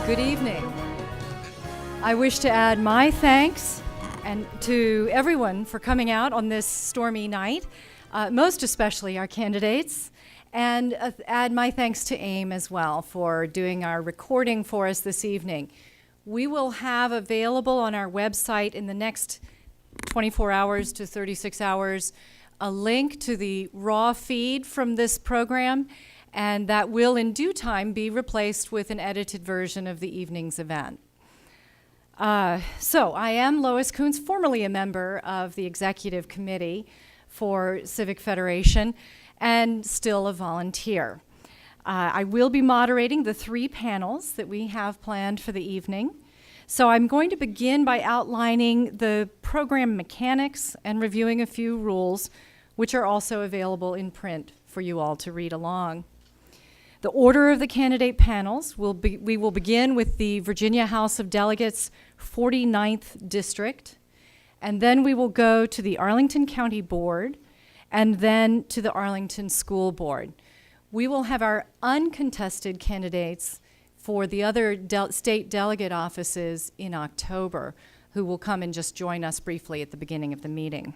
Good evening. I wish to add my thanks and to everyone for coming out on this stormy night, most especially our candidates, and add my thanks to AIM as well for doing our recording for us this evening. We will have available on our website in the next 24 hours to 36 hours a link to the raw feed from this program, and that will in due time be replaced with an edited version of the evening's event. So I am Lois Kuntz, formerly a member of the executive committee for Civic Federation and still a volunteer. I will be moderating the 3 panels that we have planned for the evening. So I'm going to begin by outlining the program mechanics and reviewing a few rules, which are also available in print for you all to read along. The order of the candidate panels we will begin with the Virginia House of Delegates 49th District, and then we will go to the Arlington County Board, and then to the Arlington School Board. We will have our uncontested candidates for the other state delegate offices in October, who will come and just join us briefly at the beginning of the meeting.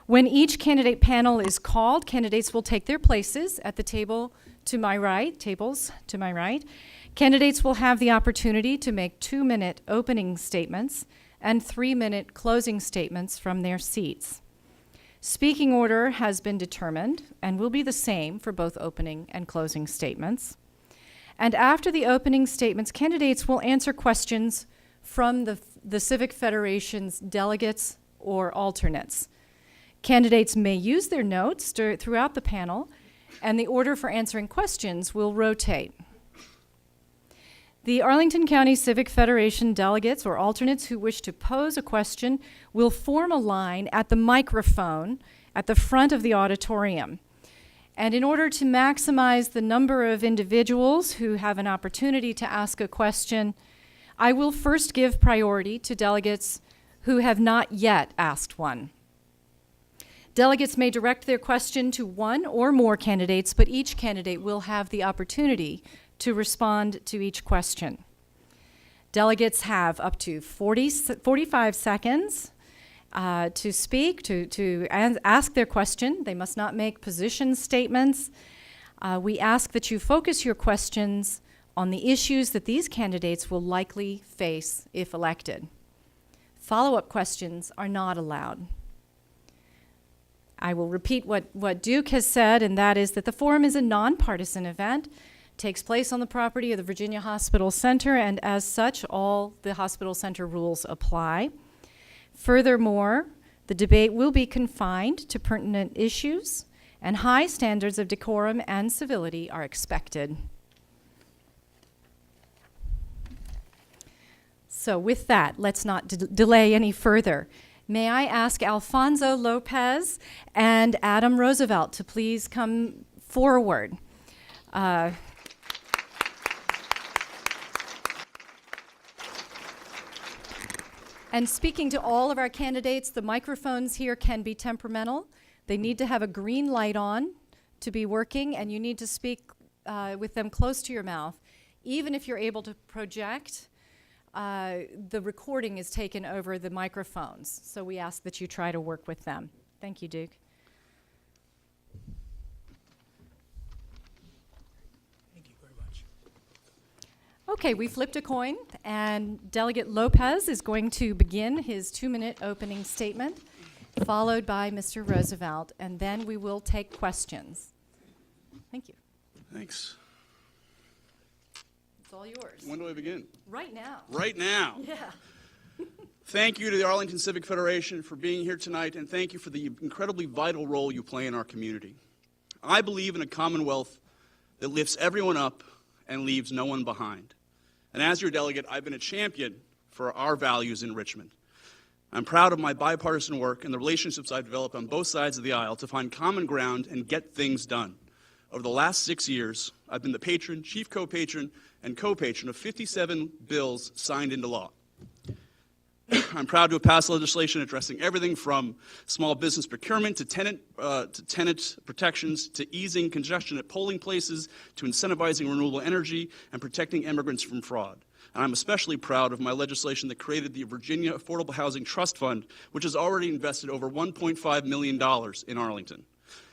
When each candidate panel is called, candidates will take their places at the tables to my right. Candidates will have the opportunity to make 2-minute opening statements and 3-minute closing statements from their seats. Speaking order has been determined and will be the same for both opening and closing statements. And after the opening statements, candidates will answer questions from the Civic Federation's delegates or alternates. Candidates may use their notes throughout the panel, and the order for answering questions will rotate. The Arlington County Civic Federation delegates or alternates who wish to pose a question will form a line at the microphone at the front of the auditorium. And in order to maximize the number of individuals who have an opportunity to ask a question, I will first give priority to delegates who have not yet asked one. Delegates may direct their question to one or more candidates, but each candidate will have the opportunity to respond to each question. Delegates have up to 45 seconds to speak, to ask their question. They must not make position statements. We ask that you focus your questions on the issues that these candidates will likely face if elected. Follow-up questions are not allowed. I will repeat what Duke has said, and that is that the forum is a nonpartisan event, takes place on the property of the Virginia Hospital Center, and as such, all the Hospital Center rules apply. Furthermore, the debate will be confined to pertinent issues, and high standards of decorum and civility are expected. So with that, let's not delay any further. May I ask Alfonso Lopez and Adam Roosevelt to please come forward. And speaking to all of our candidates, the microphones here can be temperamental. They need to have a green light on to be working, and you need to speak with them close to your mouth. Even if you're able to project, the recording is taken over the microphones, so we ask that you try to work with them. Thank you, Duke. Thank you very much. Okay, we flipped a coin, and Delegate Lopez is going to begin his 2-minute opening statement, followed by Mr. Roosevelt, and then we will take questions. Thank you. Thanks. It's all yours. When do I begin? Right now. Right now. Yeah. Thank you to the Arlington Civic Federation for being here tonight, and thank you for the incredibly vital role you play in our community. I believe in a commonwealth that lifts everyone up and leaves no one behind. And as your delegate, I've been a champion for our values in Richmond. I'm proud of my bipartisan work and the relationships I've developed on both sides of the aisle to find common ground and get things done. Over the last 6 years, I've been the patron, chief co-patron, and co-patron of 57 bills signed into law. I'm proud to have passed legislation addressing everything from small business procurement to tenant protections to easing congestion at polling places to incentivizing renewable energy and protecting immigrants from fraud. And I'm especially proud of my legislation that created the Virginia Affordable Housing Trust Fund, which has already invested over $1.5 million in Arlington.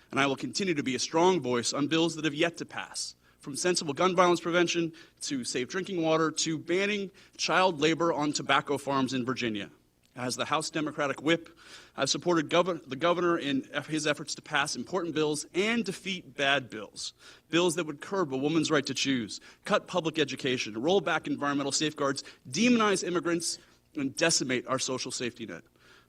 And I will continue to be a strong voice on bills that have yet to pass, from sensible gun violence prevention to safe drinking water to banning child labor on tobacco farms in Virginia. As the House Democratic whip, I've supported the governor in his efforts to pass important bills and defeat bad bills. Bills that would curb a woman's right to choose, cut public education, roll back environmental safeguards, demonize immigrants, and decimate our social safety net.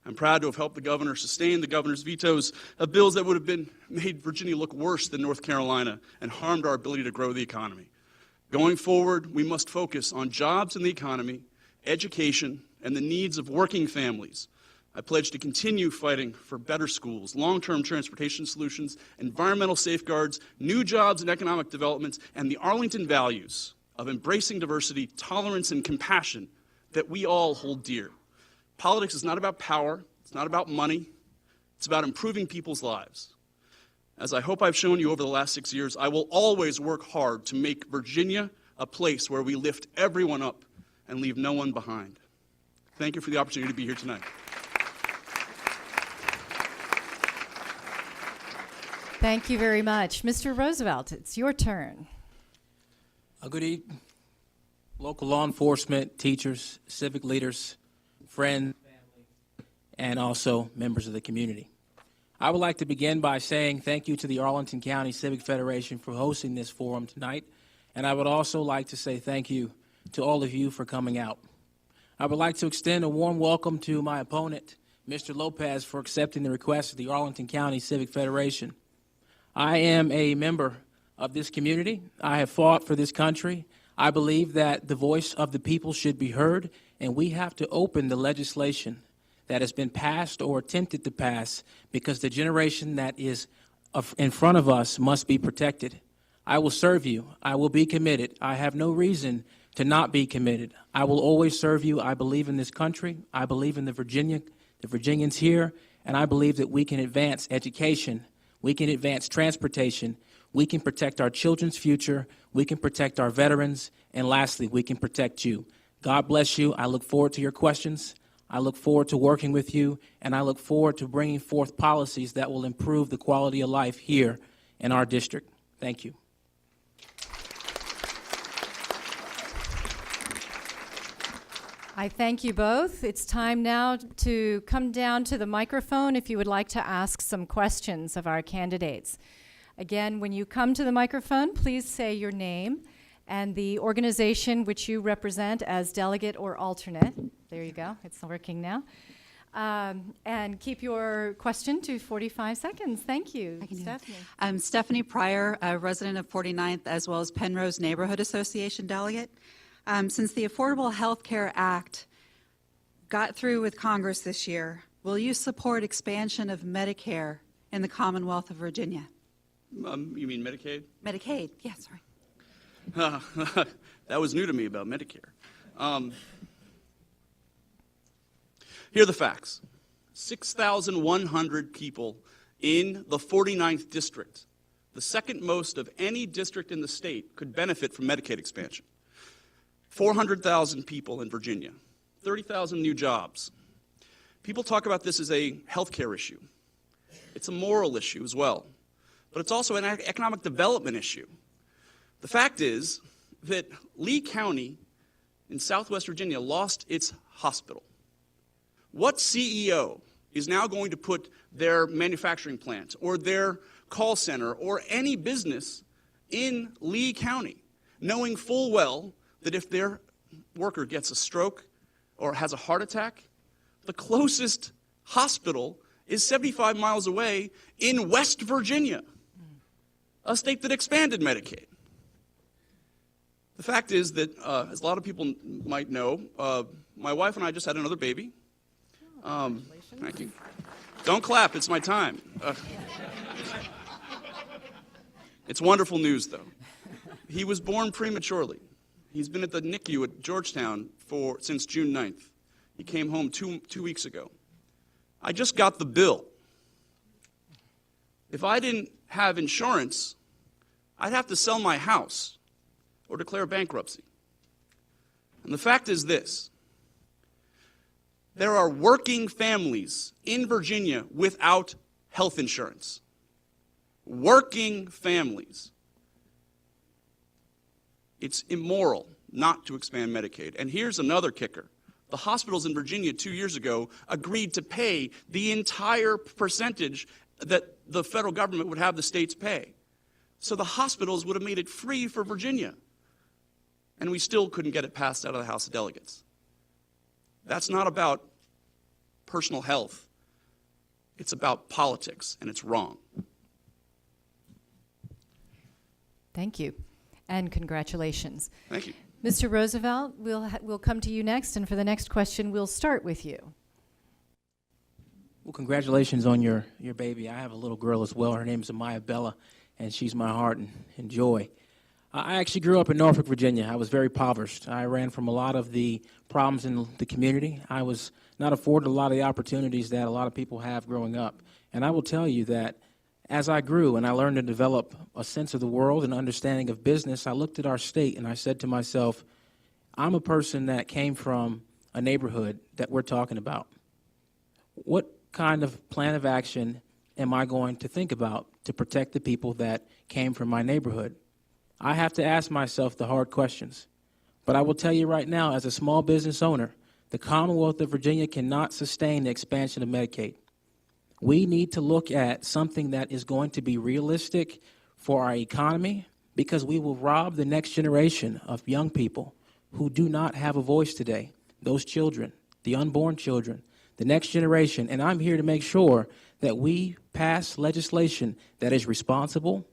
I'm proud to have helped the governor sustain the governor's vetoes of bills that would have made Virginia look worse than North Carolina and harmed our ability to grow the economy. Going forward, we must focus on jobs and the economy, education, and the needs of working families. I pledge to continue fighting for better schools, long-term transportation solutions, environmental safeguards, new jobs and economic developments, and the Arlington values of embracing diversity, tolerance, and compassion that we all hold dear. Politics is not about power, it's not about money, it's about improving people's lives. As I hope I've shown you over the last 6 years, I will always work hard to make Virginia a place where we lift everyone up and leave no one behind. Thank you for the opportunity to be here tonight. Thank you very much. Mr. Roosevelt, it's your turn. Good evening, local law enforcement, teachers, civic leaders, friends, family, and also members of the community. I would like to begin by saying thank you to the Arlington County Civic Federation for hosting this forum tonight, and I would also like to say thank you to all of you for coming out. I would like to extend a warm welcome to my opponent, Mr. Lopez, for accepting the request of the Arlington County Civic Federation. I am a member of this community. I have fought for this country. I believe that the voice of the people should be heard, and we have to open the legislation that has been passed or attempted to pass because the generation that is in front of us must be protected. I will serve you. I will be committed. I have no reason to not be committed. I will always serve you. I believe in this country. I believe in the Virginians here, and I believe that we can advance education. We can advance transportation. We can protect our children's future. We can protect our veterans. And lastly, we can protect you. God bless you. I look forward to your questions. I look forward to working with you, and I look forward to bringing forth policies that will improve the quality of life here in our district. Thank you. I thank you both. It's time now to come down to the microphone if you would like to ask some questions of our candidates. Again, when you come to the microphone, please say your name and the organization which you represent as delegate or alternate. There you go. It's working now. And keep your question to 45 seconds. Thank you, Stephanie. I'm Stephanie Pryor, a resident of 49th, as well as Penrose Neighborhood Association delegate. Since the Affordable Health Care Act got through with Congress this year, will you support expansion of Medicare in the Commonwealth of Virginia? You mean Medicaid? Medicaid, yeah, sorry. That was new to me about Medicare. Here are the facts. 6,100 people in the 49th district, the second most of any district in the state, could benefit from Medicaid expansion. 400,000 people in Virginia, 30,000 new jobs. People talk about this as a health care issue. It's a moral issue as well, but it's also an economic development issue. The fact is that Lee County in Southwest Virginia lost its hospital. What CEO is now going to put their manufacturing plant or their call center or any business in Lee County, knowing full well that if their worker gets a stroke or has a heart attack, the closest hospital is 75 miles away in West Virginia, a state that expanded Medicaid? The fact is that, as a lot of people might know, my wife and I just had another baby. Thank you. Don't clap, it's my time. It's wonderful news, though. He was born prematurely. He's been at the NICU at Georgetown since June 9th. He came home two weeks ago. I just got the bill. If I didn't have insurance, I'd have to sell my house or declare bankruptcy. And the fact is this: there are working families in Virginia without health insurance. Working families. It's immoral not to expand Medicaid. And here's another kicker. The hospitals in Virginia 2 years ago agreed to pay the entire percentage that the federal government would have the states pay. So the hospitals would have made it free for Virginia. And we still couldn't get it passed out of the House of Delegates. That's not about personal health. It's about politics, and it's wrong. Thank you, and congratulations. Thank you. Mr. Roosevelt, we'll come to you next, and for the next question, we'll start with you. Well, congratulations on your baby. I have a little girl as well. Her name is Amaya Bella, and she's my heart and joy. I actually grew up in Norfolk, Virginia. I was very impoverished. I ran from a lot of the problems in the community. I was not afforded a lot of the opportunities that a lot of people have growing up. And I will tell you that as I grew and I learned to develop a sense of the world and understanding of business, I looked at our state and I said to myself, I'm a person that came from a neighborhood that we're talking about. What kind of plan of action am I going to think about to protect the people that came from my neighborhood? I have to ask myself the hard questions. But I will tell you right now, as a small business owner, the Commonwealth of Virginia cannot sustain the expansion of Medicaid. We need to look at something that is going to be realistic for our economy, because we will rob the next generation of young people who do not have a voice today, those children, the unborn children, the next generation. And I'm here to make sure that we pass legislation that is responsible,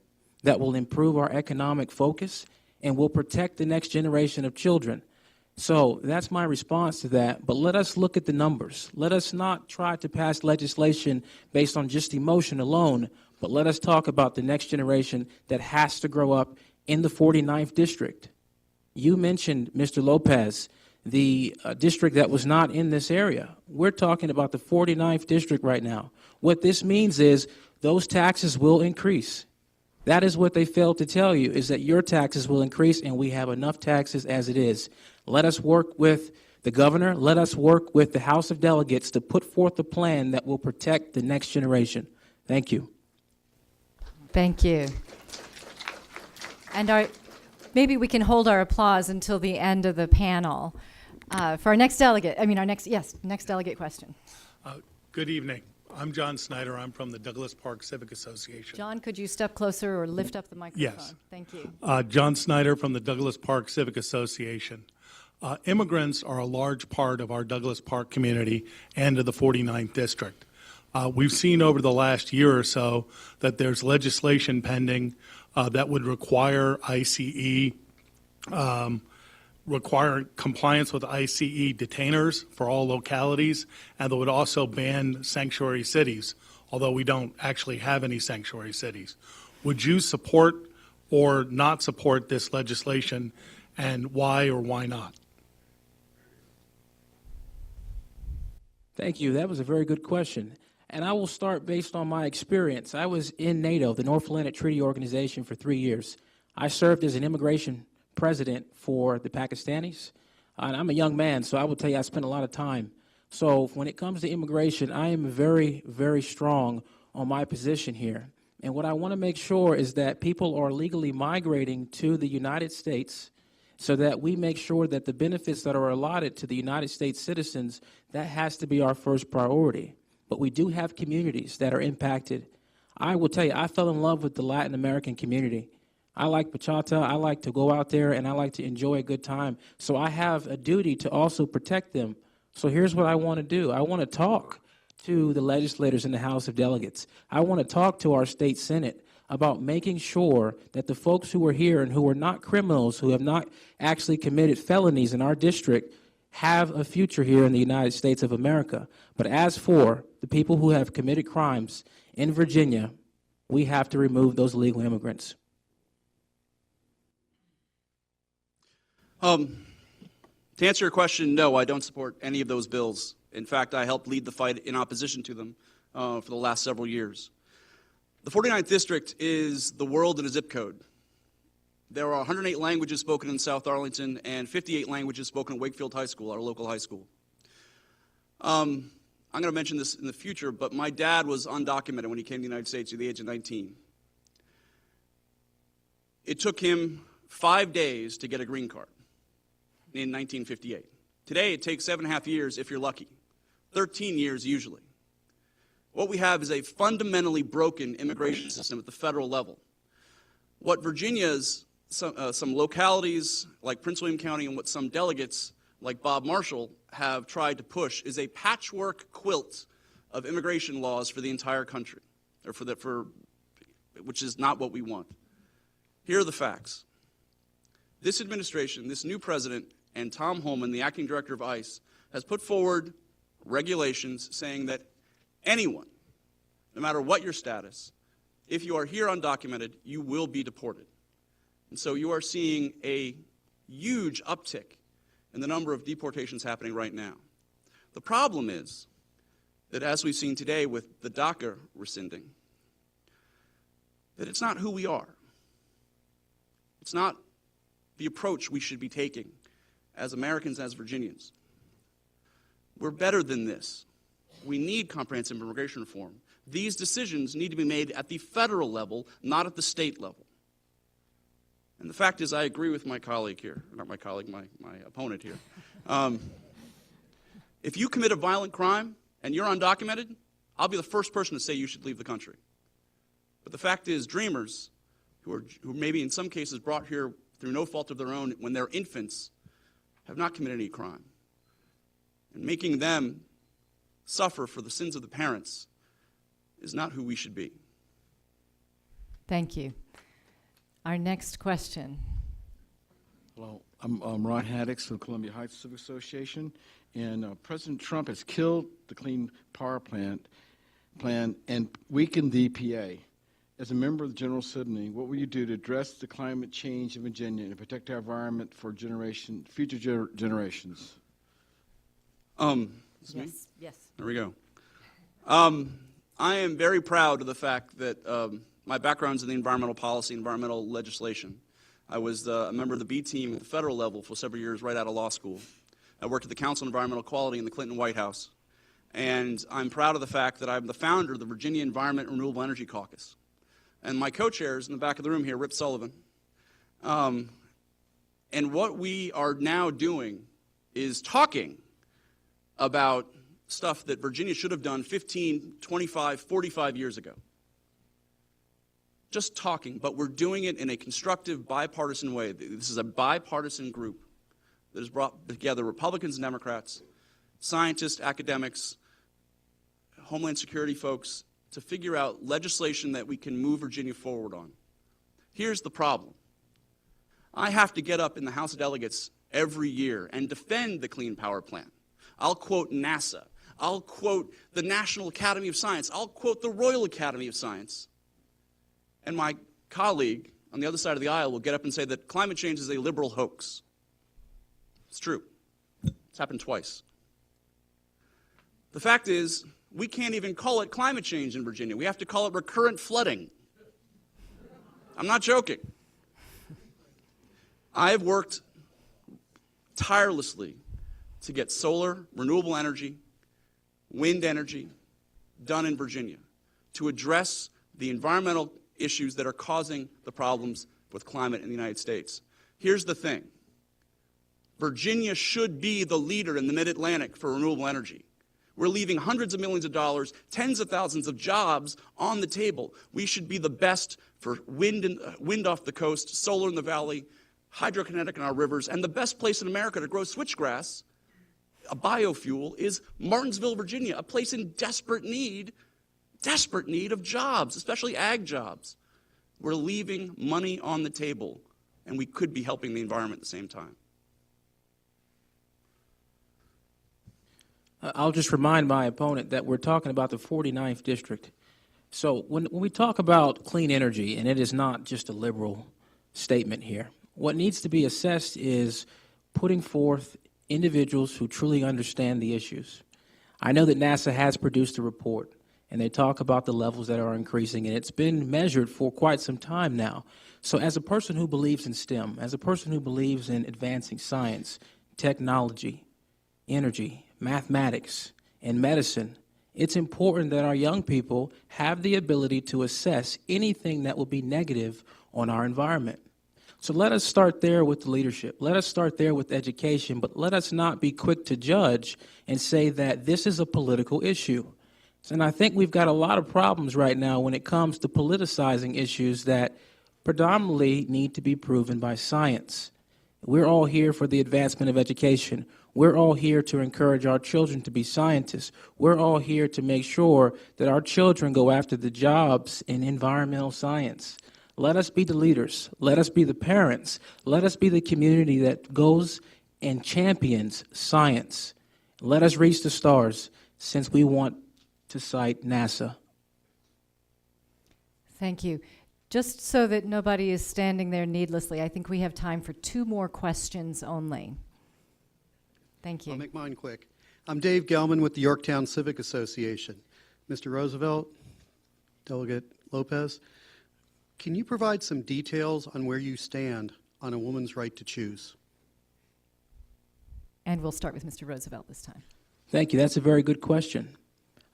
that will improve our economic focus, and will protect the next generation of children. So that's my response to that. But let us look at the numbers. Let us not try to pass legislation based on just emotion alone, but let us talk about the next generation that has to grow up in the 49th district. You mentioned, Mr. Lopez, the district that was not in this area. We're talking about the 49th district right now. What this means is those taxes will increase. That is what they failed to tell you, is that your taxes will increase, and we have enough taxes as it is. Let us work with the governor. Let us work with the House of Delegates to put forth a plan that will protect the next generation. Thank you. Thank you. And maybe we can hold our applause until the end of the panel for our next delegate. Next delegate question. Good evening. I'm John Snyder. I'm from the Douglas Park Civic Association. John, could you step closer or lift up the microphone? Yes. Thank you. John Snyder from the Douglas Park Civic Association. Immigrants are a large part of our Douglas Park community and of the 49th District. We've seen over the last year or so that there's legislation pending that would require ICE, require compliance with ICE detainers for all localities, and that would also ban sanctuary cities, although we don't actually have any sanctuary cities. Would you support or not support this legislation, and why or why not? Thank you. That was a very good question. And I will start based on my experience. I was in NATO, the North Atlantic Treaty Organization, for 3 years. I served as an immigration president for the Pakistanis. And I'm a young man, so I will tell you I spent a lot of time. So when it comes to immigration, I am very, very strong on my position here. And what I want to make sure is that people are legally migrating to the United States so that we make sure that the benefits that are allotted to the United States citizens, that has to be our first priority. But we do have communities that are impacted. I will tell you, I fell in love with the Latin American community. I like bachata, I like to go out there, and I like to enjoy a good time. So I have a duty to also protect them. So here's what I want to do. I want to talk to the legislators in the House of Delegates. I want to talk to our state Senate about making sure that the folks who are here and who are not criminals, who have not actually committed felonies in our district, have a future here in the United States of America. But as for the people who have committed crimes in Virginia, we have to remove those illegal immigrants. To To answer your question, no, I don't support any of those bills. In fact, I helped lead the fight in opposition to them for the last several years. The 49th District is the world in a zip code. There are 108 languages spoken in South Arlington and 58 languages spoken at Wakefield High School, our local high school. I'm going to mention this in the future, but my dad was undocumented when he came to the United States at the age of 19. It took him 5 days to get a green card in 1958. Today, it takes 7.5 years if you're lucky, 13 years usually. What we have is a fundamentally broken immigration system at the federal level. What Virginia's, some localities like Prince William County and what some delegates like Bob Marshall have tried to push is a patchwork quilt of immigration laws for the entire country, or which is not what we want. Here are the facts. This administration, this new president, and Tom Holman, the acting director of ICE, has put forward regulations saying that anyone, no matter what your status, if you are here undocumented, you will be deported. And so you are seeing a huge uptick in the number of deportations happening right now. The problem is that, as we've seen today with the DACA rescinding, that it's not who we are. It's not the approach we should be taking as Americans, as Virginians. We're better than this. We need comprehensive immigration reform. These decisions need to be made at the federal level, not at the state level. And the fact is, I agree with my colleague here, not my colleague, my opponent here. If you commit a violent crime and you're undocumented, I'll be the first person to say you should leave the country. But the fact is, dreamers, who maybe in some cases brought here through no fault of their own when they're infants, have not committed any crime. And making them suffer for the sins of the parents is not who we should be. Thank you. Our next question. Hello, I'm Ron Haddix from Columbia Heights Civic Association, and President Trump has killed the Clean Power Plan and weakened the EPA. As a member of the General Assembly, what will you do to address the climate change in Virginia and protect our environment for future generations? Yes. There we go. I am very proud of the fact that my background's in the environmental policy, environmental legislation. I was a member of the B team at the federal level for several years right out of law school. I worked at the Council on Environmental Quality in the Clinton White House. And I'm proud of the fact that I'm the founder of the Virginia Environment and Renewable Energy Caucus. And my co-chair is in the back of the room here, Rip Sullivan. And what we are now doing is talking about stuff that Virginia should have done 15, 25, 45 years ago. Just talking, but we're doing it in a constructive, bipartisan way. This is a bipartisan group that has brought together Republicans and Democrats, scientists, academics, Homeland Security folks, to figure out legislation that we can move Virginia forward on. Here's the problem. I have to get up in the House of Delegates every year and defend the Clean Power Plan. I'll quote NASA. I'll quote the National Academy of Science. I'll quote the Royal Academy of Science. And my colleague on the other side of the aisle will get up and say that climate change is a liberal hoax. It's true. It's happened twice. The fact is, we can't even call it climate change in Virginia. We have to call it recurrent flooding. I'm not joking. I have worked tirelessly to get solar, renewable energy, wind energy done in Virginia to address the environmental issues that are causing the problems with climate in the United States. Here's the thing. Virginia should be the leader in the Mid-Atlantic for renewable energy. We're leaving hundreds of millions of dollars, tens of thousands of jobs on the table. We should be the best for wind off the coast, solar in the valley, hydrokinetic in our rivers, and the best place in America to grow switchgrass, a biofuel, is Martinsville, Virginia, a place in desperate need of jobs, especially ag jobs. We're leaving money on the table, and we could be helping the environment at the same time. I'll just remind my opponent that we're talking about the 49th District. So when we talk about clean energy, and it is not just a liberal statement here, what needs to be assessed is putting forth individuals who truly understand the issues. I know that NASA has produced a report, and they talk about the levels that are increasing, and it's been measured for quite some time now. So as a person who believes in STEM, as a person who believes in advancing science, technology, energy, mathematics, and medicine, it's important that our young people have the ability to assess anything that will be negative on our environment. So let us start there with the leadership. Let us start there with education, but let us not be quick to judge and say that this is a political issue. And I think we've got a lot of problems right now when it comes to politicizing issues that predominantly need to be proven by science. We're all here for the advancement of education. We're all here to encourage our children to be scientists. We're all here to make sure that our children go after the jobs in environmental science. Let us be the leaders. Let us be the parents. Let us be the community that goes and champions science. Let us reach the stars, since we want to cite NASA. Thank you. Just so that nobody is standing there needlessly, I think we have time for 2 more questions only. Thank you. I'll make mine quick. I'm Dave Gelman with the Yorktown Civic Association. Mr. Roosevelt, Delegate Lopez, can you provide some details on where you stand on a woman's right to choose? And we'll start with Mr. Roosevelt this time. Thank you. That's a very good question.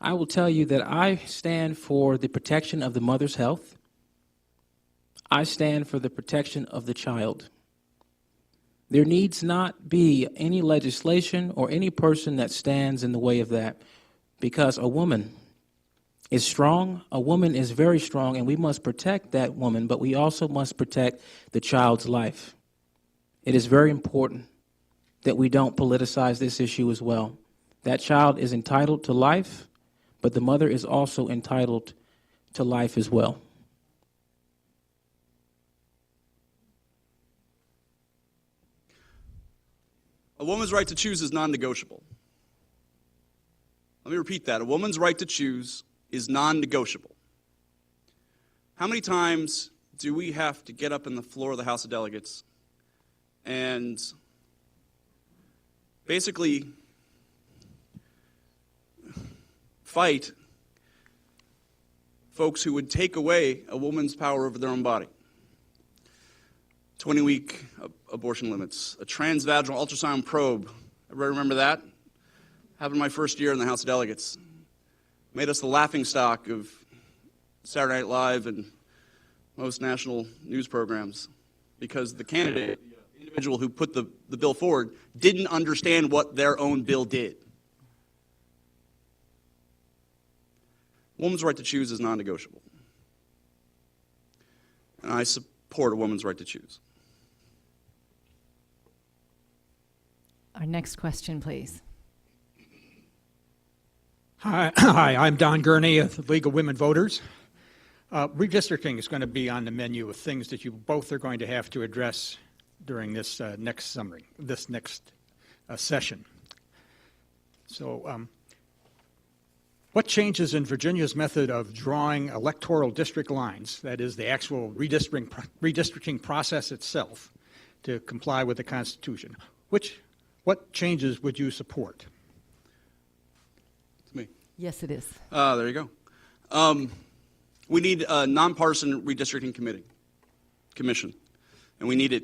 I will tell you that I stand for the protection of the mother's health. I stand for the protection of the child. There needs not be any legislation or any person that stands in the way of that, because a woman is strong, a woman is very strong, and we must protect that woman, but we also must protect the child's life. It is very important that we don't politicize this issue as well. That child is entitled to life, but the mother is also entitled to life as well. A woman's right to choose is non-negotiable. Let me repeat that. A woman's right to choose is non-negotiable. How many times do we have to get up in the floor of the House of Delegates and basically fight folks who would take away a woman's power over their own body? 20-week abortion limits, a transvaginal ultrasound probe. Everybody remember that? Happened my first year in the House of Delegates. Made us the laughingstock of Saturday Night Live and most national news programs, because the candidate, the individual who put the bill forward, didn't understand what their own bill did. A woman's right to choose is non-negotiable. And I support a woman's right to choose. Our next question, please. Hi, I'm Don Gurney of the League of Women Voters. Redistricting is going to be on the menu of things that you both are going to have to address during this next session. So what changes in Virginia's method of drawing electoral district lines, that is the actual redistricting process itself, to comply with the Constitution, what changes would you support? It's me. Yes, it is. There you go. We need a nonpartisan redistricting commission, and we need it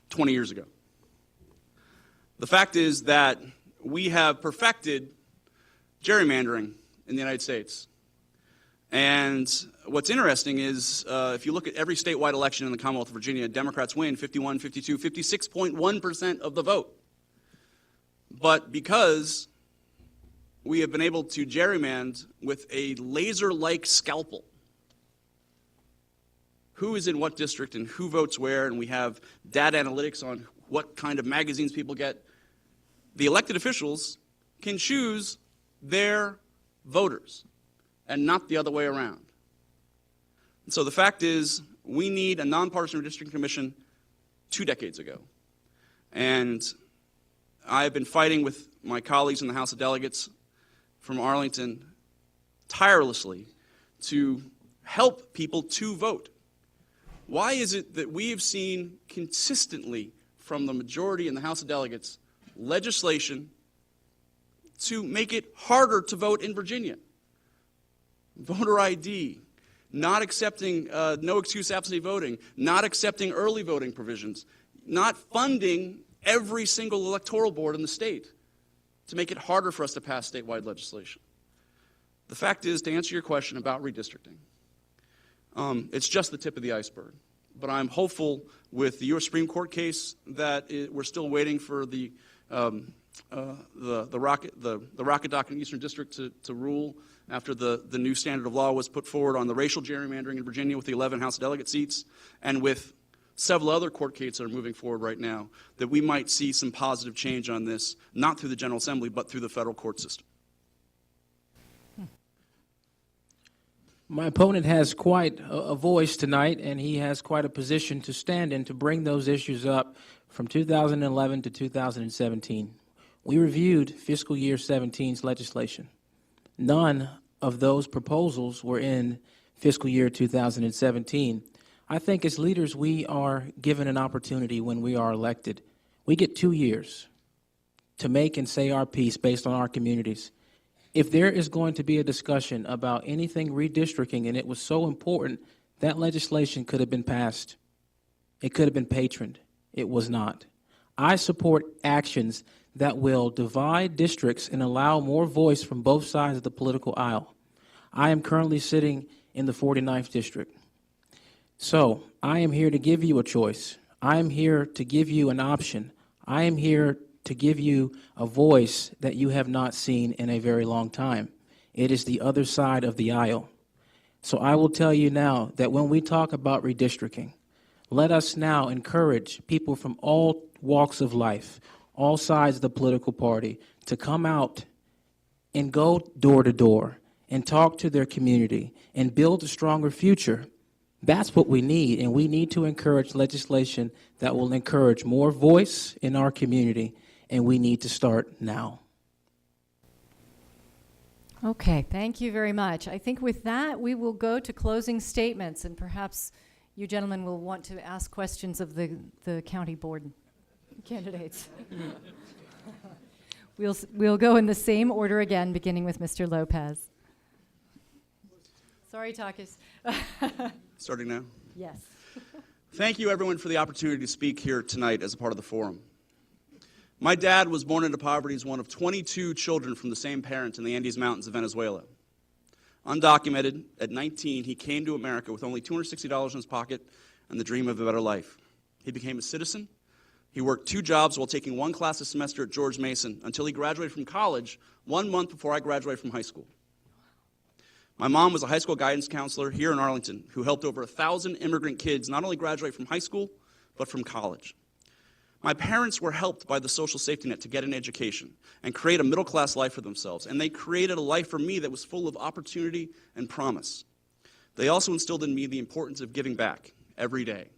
20 years ago. The fact is that we have perfected gerrymandering in the United States. And what's interesting is if you look at every statewide election in the Commonwealth of Virginia, Democrats win 51, 52, 56.1% of the vote. But because we have been able to gerrymander with a laser-like scalpel who is in what district and who votes where, and we have data analytics on what kind of magazines people get, the elected officials can choose their voters and not the other way around. And so the fact is, we need a nonpartisan redistricting commission 2 decades ago. And I have been fighting with my colleagues in the House of Delegates from Arlington tirelessly to help people to vote. Why is it that we have seen consistently from the majority in the House of Delegates legislation to make it harder to vote in Virginia. Voter ID, not accepting no excuse absentee voting, not accepting early voting provisions, not funding every single electoral board in the state to make it harder for us to pass statewide legislation. The fact is, to answer your question about redistricting, it's just the tip of the iceberg. But I'm hopeful with the U.S. Supreme Court case that we're still waiting for the Rocket Dock in Eastern District to rule after the new standard of law was put forward on the racial gerrymandering in Virginia with the 11 House delegate seats, and with several other court cases that are moving forward right now, that we might see some positive change on this, not through the General Assembly, but through the federal court system. My opponent has quite a voice tonight, and he has quite a position to stand in to bring those issues up from 2011 to 2017. We reviewed fiscal year 17's legislation. None of those proposals were in fiscal year 2017. I think as leaders, we are given an opportunity when we are elected. We get 2 years to make and say our piece based on our communities. If there is going to be a discussion about anything redistricting, and it was so important, that legislation could have been passed. It could have been patroned. It was not. I support actions that will divide districts and allow more voice from both sides of the political aisle. I am currently sitting in the 49th district. So I am here to give you a choice. I am here to give you an option. I am here to give you a voice that you have not seen in a very long time. It is the other side of the aisle. So I will tell you now that when we talk about redistricting, let us now encourage people from all walks of life, all sides of the political party, to come out and go door to door and talk to their community and build a stronger future. That's what we need, and we need to encourage legislation that will encourage more voice in our community, and we need to start now. Okay, thank you very much. I think with that, we will go to closing statements, and perhaps you gentlemen will want to ask questions of the county board candidates. We'll go in the same order again, beginning with Mr. Lopez. Sorry, Takis. Starting now? Yes. Thank you, everyone, for the opportunity to speak here tonight as a part of the forum. My dad was born into poverty as one of 22 children from the same parents in the Andes Mountains of Venezuela. Undocumented, at 19, he came to America with only $260 in his pocket and the dream of a better life. He became a citizen. He worked 2 jobs while taking 1 class a semester at George Mason until he graduated from college 1 month before I graduated from high school. My mom was a high school guidance counselor here in Arlington who helped over 1,000 immigrant kids not only graduate from high school, but from college. My parents were helped by the social safety net to get an education and create a middle-class life for themselves, and they created a life for me that was full of opportunity and promise. They also instilled in me the importance of giving back every day.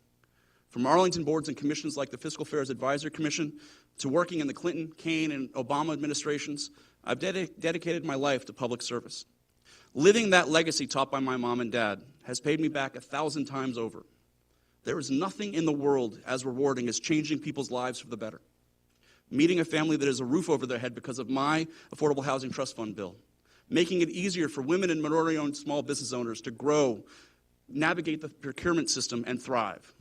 From Arlington boards and commissions like the Fiscal Affairs Advisory Commission to working in the Clinton, Kane, and Obama administrations, I've dedicated my life to public service. Living that legacy taught by my mom and dad has paid me back 1,000 times over. There is nothing in the world as rewarding as changing people's lives for the better. Meeting a family that has a roof over their head because of my Affordable Housing Trust Fund bill. Making it easier for women and minority-owned small business owners to grow, navigate the procurement system, and thrive.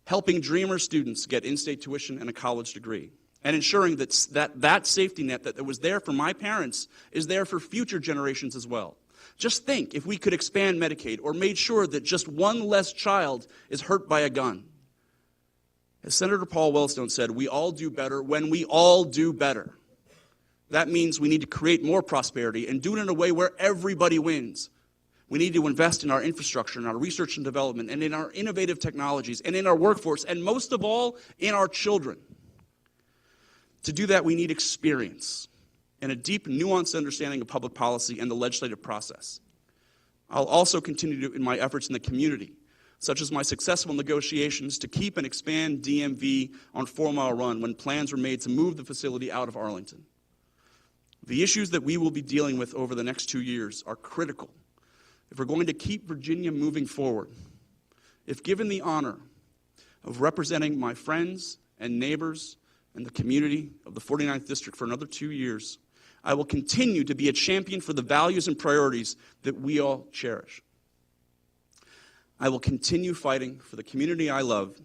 Helping Dreamer students get in-state tuition and a college degree. And ensuring that safety net that was there for my parents is there for future generations as well. Just think if we could expand Medicaid or made sure that just one less child is hurt by a gun. As Senator Paul Wellstone said, we all do better when we all do better. That means we need to create more prosperity and do it in a way where everybody wins. We need to invest in our infrastructure, in our research and development, and in our innovative technologies, and in our workforce, and most of all, in our children. To do that, we need experience and a deep, nuanced understanding of public policy and the legislative process. I'll also continue in my efforts in the community, such as my successful negotiations to keep and expand DMV on 4 Mile Run when plans were made to move the facility out of Arlington. The issues that we will be dealing with over the next 2 years are critical if we're going to keep Virginia moving forward. If given the honor of representing my friends and neighbors, and the community of the 49th District for another 2 years, I will continue to be a champion for the values and priorities that we all cherish. I will continue fighting for the community I love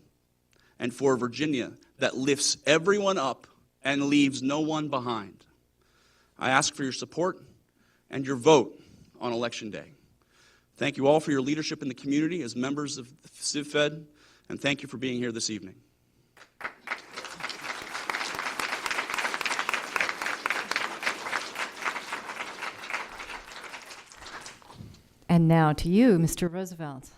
and for Virginia that lifts everyone up and leaves no one behind. I ask for your support and your vote on Election Day. Thank you all for your leadership in the community as members of the CivFed, and thank you for being here this evening. And now to you, Mr. Roosevelt.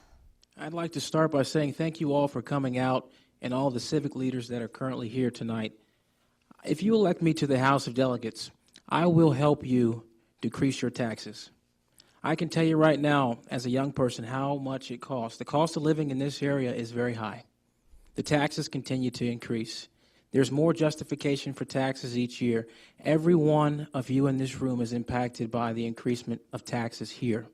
I'd like to start by saying thank you all for coming out and all the civic leaders that are currently here tonight. If you elect me to the House of Delegates, I will help you decrease your taxes. I can tell you right now, as a young person, how much it costs. The cost of living in this area is very high. The taxes continue to increase. There's more justification for taxes each year. Every one of you in this room is impacted by the increasement of taxes here.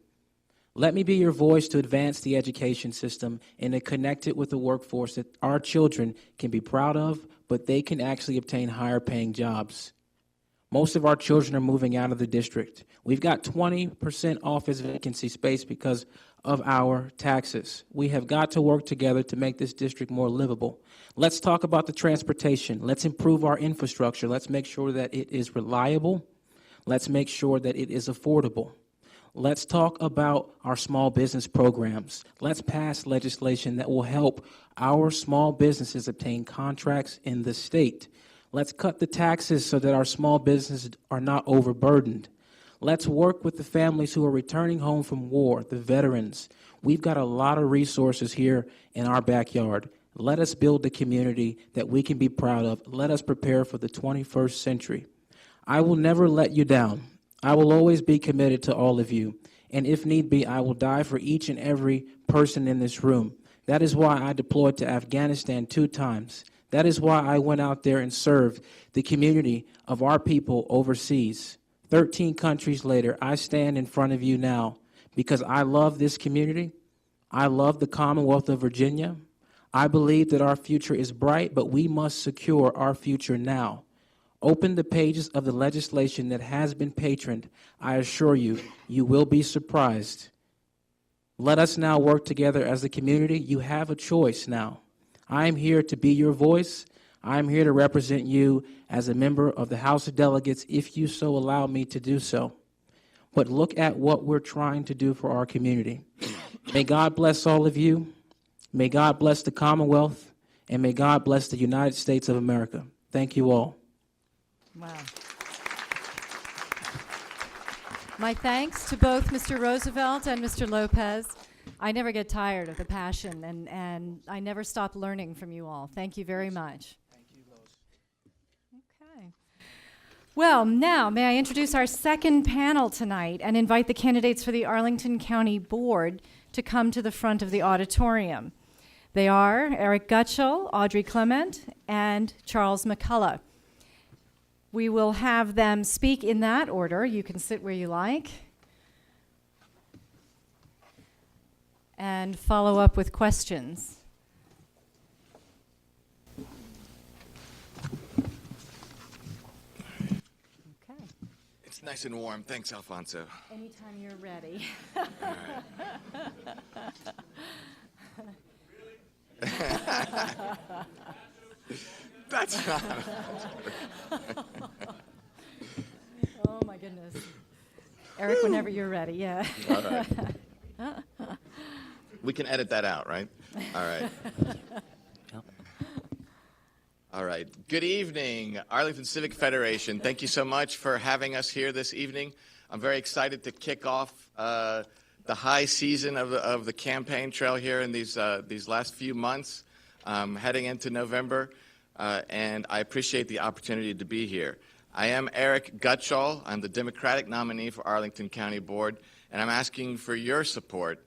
Let me be your voice to advance the education system and to connect it with the workforce that our children can be proud of, but they can actually obtain higher paying jobs. Most of our children are moving out of the district. We've got 20% office vacancy space because of our taxes. We have got to work together to make this district more livable. Let's talk about the transportation. Let's improve our infrastructure. Let's make sure that it is reliable. Let's make sure that it is affordable. Let's talk about our small business programs. Let's pass legislation that will help our small businesses obtain contracts in the state. Let's cut the taxes so that our small businesses are not overburdened. Let's work with the families who are returning home from war, the veterans. We've got a lot of resources here in our backyard. Let us build the community that we can be proud of. Let us prepare for the 21st century. I will never let you down. I will always be committed to all of you. And if need be, I will die for each and every person in this room. That is why I deployed to Afghanistan 2 times. That is why I went out there and served the community of our people overseas. 13 countries later, I stand in front of you now because I love this community. I love the Commonwealth of Virginia. I believe that our future is bright, but we must secure our future now. Open the pages of the legislation that has been patroned. I assure you, you will be surprised. Let us now work together as a community. You have a choice now. I am here to be your voice. I am here to represent you as a member of the House of Delegates if you so allow me to do so. But look at what we're trying to do for our community. May God bless all of you. May God bless the Commonwealth. And may God bless the United States of America. Thank you all. Wow. My thanks to both Mr. Roosevelt and Mr. Lopez. I never get tired of the passion, and I never stop learning from you all. Thank you very much. Thank you, Lois. Okay. Well, now, may I introduce our second panel tonight and invite the candidates for the Arlington County Board to come to the front of the auditorium. They are Erik Gutshall, Audrey Clement, and Charles McCullough. We will have them speak in that order. You can sit where you like. And follow up with questions. Okay. It's nice and warm. Thanks, Alfonso. Anytime you're ready. That's not. Oh, my goodness. Eric, whenever you're ready, yeah. All right. We can edit that out, right? All right. All right. Good evening, Arlington Civic Federation. Thank you so much for having us here this evening. I'm very excited to kick off the high season of the campaign trail here in these last few months, heading into November, and I appreciate the opportunity to be here. I am Erik Gutshall. I'm the Democratic nominee for Arlington County Board, and I'm asking for your support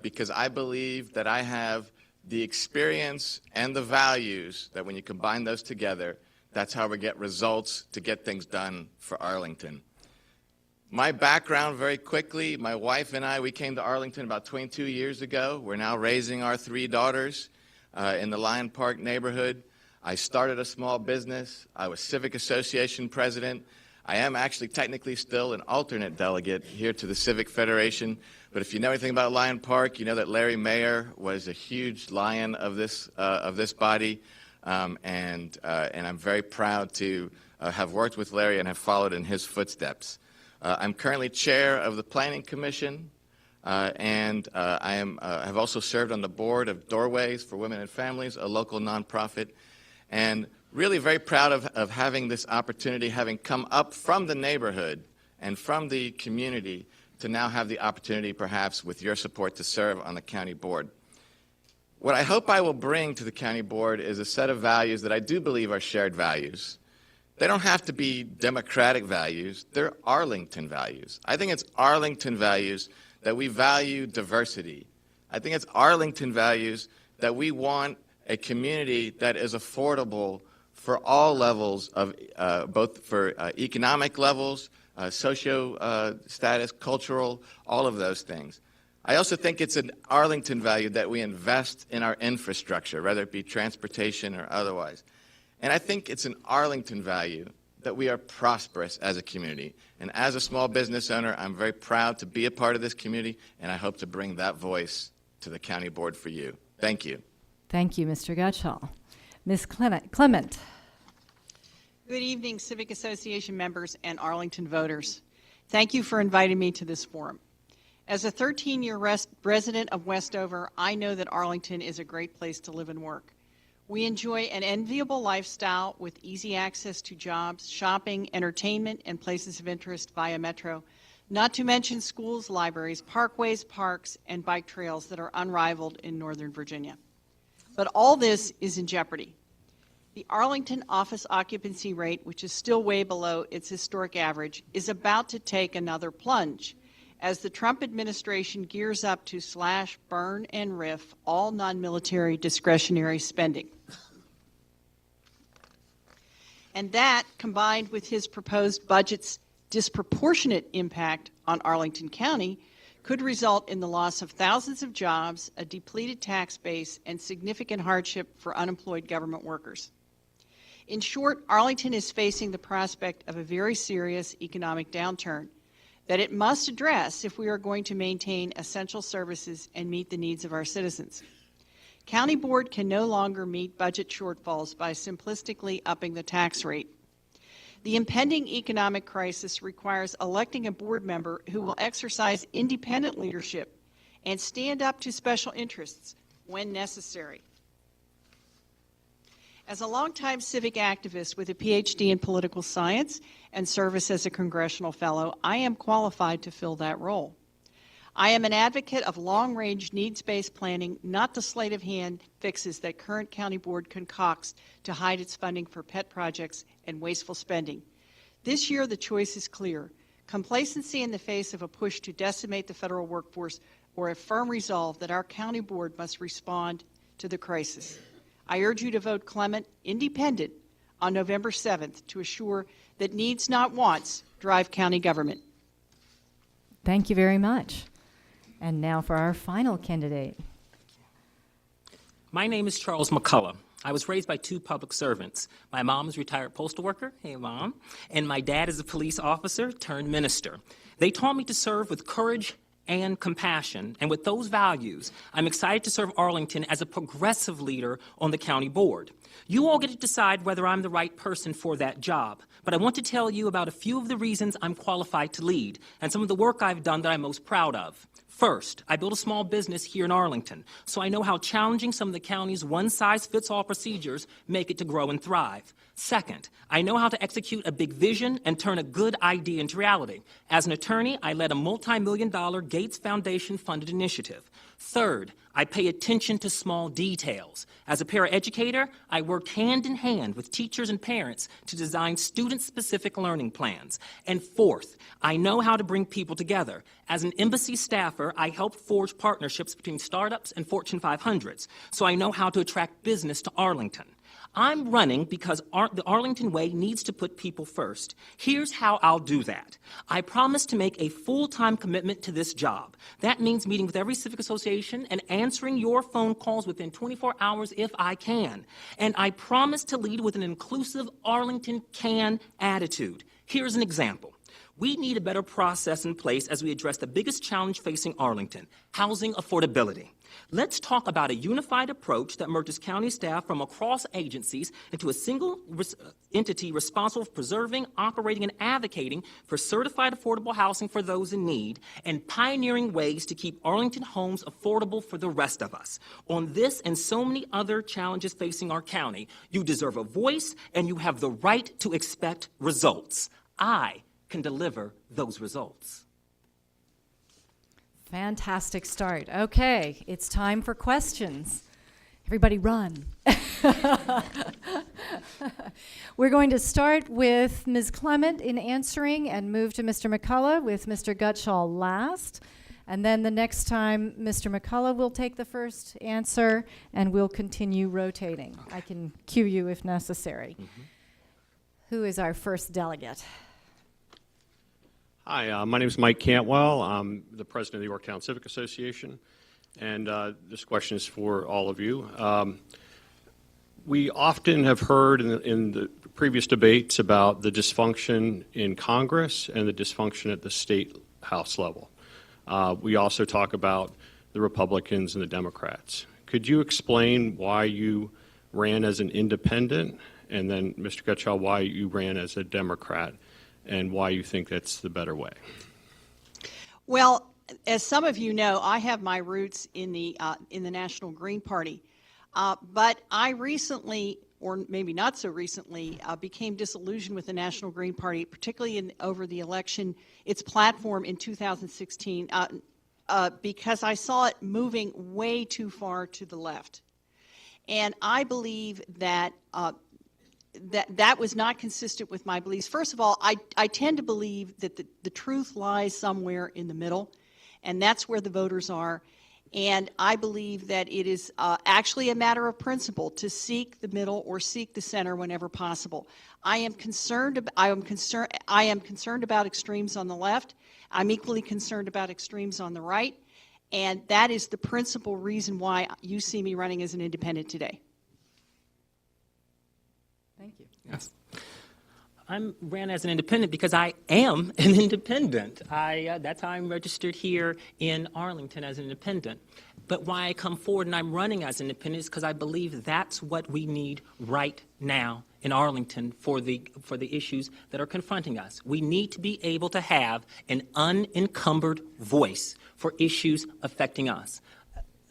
because I believe that I have the experience and the values that when you combine those together, that's how we get results to get things done for Arlington. My background, very quickly, my wife and I, we came to Arlington about 22 years ago. We're now raising our 3 daughters in the Lion Park neighborhood. I started a small business. I was Civic Association president. I am actually technically still an alternate delegate here to the Civic Federation. But if you know anything about Lion Park, you know that Larry Mayer was a huge lion of this body. And I'm very proud to have worked with Larry and have followed in his footsteps. I'm currently chair of the Planning Commission. And I have also served on the board of Doorways for Women and Families, a local nonprofit, and really very proud of having this opportunity, having come up from the neighborhood and from the community to now have the opportunity, perhaps with your support, to serve on the county board. What I hope I will bring to the county board is a set of values that I do believe are shared values. They don't have to be Democratic values. They're Arlington values. I think it's Arlington values that we value diversity. I think it's Arlington values that we want a community that is affordable for all levels of, both for economic levels, socio status, cultural, all of those things. I also think it's an Arlington value that we invest in our infrastructure, whether it be transportation or otherwise. And I think it's an Arlington value that we are prosperous as a community. And as a small business owner, I'm very proud to be a part of this community, and I hope to bring that voice to the county board for you. Thank you. Thank you, Mr. Gutshall. Ms. Clement. Good evening, Civic Association members and Arlington voters. Thank you for inviting me to this forum. As a 13-year resident of Westover, I know that Arlington is a great place to live and work. We enjoy an enviable lifestyle with easy access to jobs, shopping, entertainment, and places of interest via metro, not to mention schools, libraries, parkways, parks, and bike trails that are unrivaled in Northern Virginia. But all this is in jeopardy. The Arlington office occupancy rate, which is still way below its historic average, is about to take another plunge as the Trump administration gears up to slash, burn, and riff all non-military discretionary spending. And that, combined with his proposed budget's disproportionate impact on Arlington County, could result in the loss of thousands of jobs, a depleted tax base, and significant hardship for unemployed government workers. In short, Arlington is facing the prospect of a very serious economic downturn that it must address if we are going to maintain essential services and meet the needs of our citizens. County Board can no longer meet budget shortfalls by simplistically upping the tax rate. The impending economic crisis requires electing a board member who will exercise independent leadership and stand up to special interests when necessary. As a longtime civic activist with a PhD in political science and service as a congressional fellow, I am qualified to fill that role. I am an advocate of long-range needs-based planning, not the sleight-of-hand fixes that current county board concocts to hide its funding for pet projects and wasteful spending. This year, the choice is clear: complacency in the face of a push to decimate the federal workforce, or a firm resolve that our county board must respond to the crisis. I urge you to vote Clement independent on November 7th to assure that needs, not wants, drive county government. Thank you very much. And now for our final candidate. My name is Charles McCullough. I was raised by two public servants. My mom is a retired postal worker, hey mom, and my dad is a police officer turned minister. They taught me to serve with courage and compassion, and with those values, I'm excited to serve Arlington as a progressive leader on the county board. You all get to decide whether I'm the right person for that job, but I want to tell you about a few of the reasons I'm qualified to lead and some of the work I've done that I'm most proud of. First, I built a small business here in Arlington, so I know how challenging some of the county's one-size-fits-all procedures make it to grow and thrive. Second, I know how to execute a big vision and turn a good idea into reality. As an attorney, I led a multi-million-dollar Gates Foundation-funded initiative. Third, I pay attention to small details. As a paraeducator, I worked hand-in-hand with teachers and parents to design student-specific learning plans. And fourth, I know how to bring people together. As an embassy staffer, I helped forge partnerships between startups and Fortune 500s, so I know how to attract business to Arlington. I'm running because the Arlington way needs to put people first. Here's how I'll do that. I promise to make a full-time commitment to this job. That means meeting with every civic association and answering your phone calls within 24 hours if I can. And I promise to lead with an inclusive Arlington can attitude. Here's an example. We need a better process in place as we address the biggest challenge facing Arlington, housing affordability. Let's talk about a unified approach that merges county staff from across agencies into a single entity responsible for preserving, operating, and advocating for certified affordable housing for those in need, and pioneering ways to keep Arlington homes affordable for the rest of us. On this and so many other challenges facing our county, you deserve a voice and you have the right to expect results. I can deliver those results. Fantastic start. Okay, it's time for questions. Everybody run. We're going to start with Ms. Clement in answering and move to Mr. McCullough with Mr. Gutshall last. And then the next time, Mr. McCullough will take the first answer and we'll continue rotating. Okay. I can cue you if necessary. Mm-hmm. Who is our first delegate? Hi, my name is Mike Cantwell. I'm the president of the Yorktown Civic Association, and this question is for all of you. We often have heard in the previous debates about the dysfunction in Congress and the dysfunction at the state house level. We also talk about the Republicans and the Democrats. Could you explain why you ran as an independent, and then, Mr. Gutshall, why you ran as a Democrat, and why you think that's the better way? Well, as some of you know, I have my roots in the National Green Party, but I recently, or maybe not so recently, became disillusioned with the National Green Party, particularly over the election, its platform in 2016, because I saw it moving way too far to the left. And I believe that that was not consistent with my beliefs. First of all, I tend to believe that the truth lies somewhere in the middle, and that's where the voters are. And I believe that it is actually a matter of principle to seek the middle or seek the center whenever possible. I am concerned about extremes on the left. I'm equally concerned about extremes on the right, and that is the principal reason why you see me running as an independent today. Thank you. Yes. I ran as an independent because I am an independent. That's how I'm registered here in Arlington as an independent. But why I come forward and I'm running as an independent is because I believe that's what we need right now in Arlington for the issues that are confronting us. We need to be able to have an unencumbered voice for issues affecting us.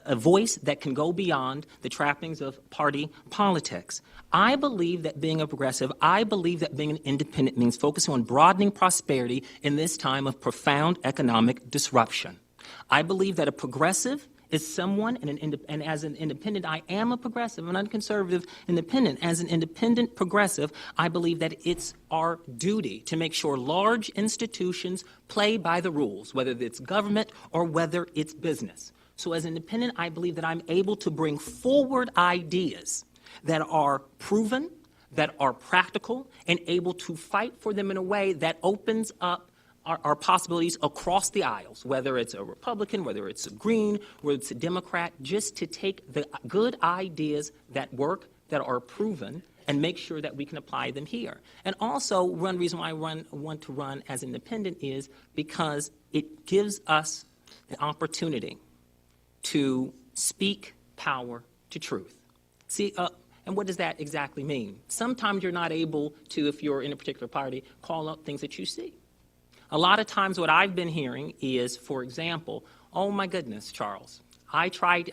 A voice that can go beyond the trappings of party politics. I believe that being a progressive, I believe that being an independent means focusing on broadening prosperity in this time of profound economic disruption. I believe that a progressive is someone, and as an independent, I am a progressive, an unconservative independent. As an independent progressive, I believe that it's our duty to make sure large institutions play by the rules, whether it's government or whether it's business. So as an independent, I believe that I'm able to bring forward ideas that are proven, that are practical, and able to fight for them in a way that opens up our possibilities across the aisles, whether it's a Republican, whether it's a Green, whether it's a Democrat, just to take the good ideas that work, that are proven, and make sure that we can apply them here. And also, one reason why I want to run as independent is because it gives us an opportunity to speak power to truth. See, and what does that exactly mean? Sometimes you're not able to, if you're in a particular party, call out things that you see. A lot of times what I've been hearing is, for example, oh my goodness, Charles, I try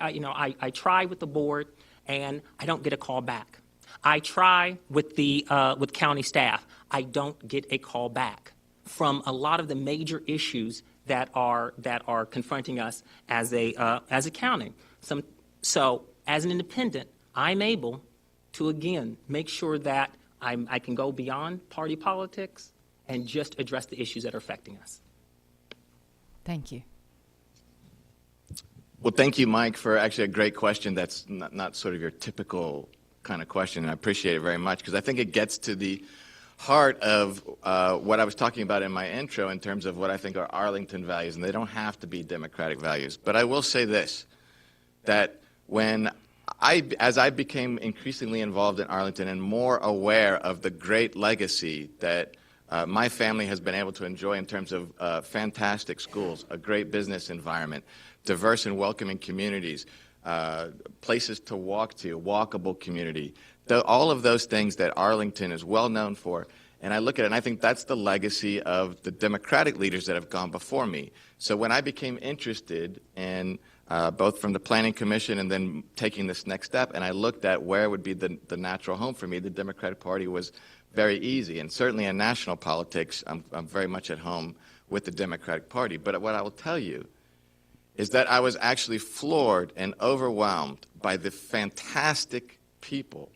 with the board and I don't get a call back. I try with with county staff, I don't get a call back from a lot of the major issues that are confronting us as a county. So as an independent, I'm able to again make sure that I can go beyond party politics and just address the issues that are affecting us. Thank you. Well, thank you, Mike, for actually a great question that's not sort of your typical kind of question, and I appreciate it very much because I think it gets to the heart of what I was talking about in my intro in terms of what I think are Arlington values, and they don't have to be Democratic values. But I will say this, that as I became increasingly involved in Arlington and more aware of the great legacy that my family has been able to enjoy in terms of fantastic schools, a great business environment, diverse and welcoming communities, places to walk to, walkable community, all of those things that Arlington is well known for. And I look at it and I think that's the legacy of the Democratic leaders that have gone before me. So when I became interested in both from the Planning Commission and then taking this next step, and I looked at where would be the natural home for me, the Democratic Party was very easy. And certainly in national politics, I'm very much at home with the Democratic Party. But what I will tell you is that I was actually floored and overwhelmed by the fantastic people,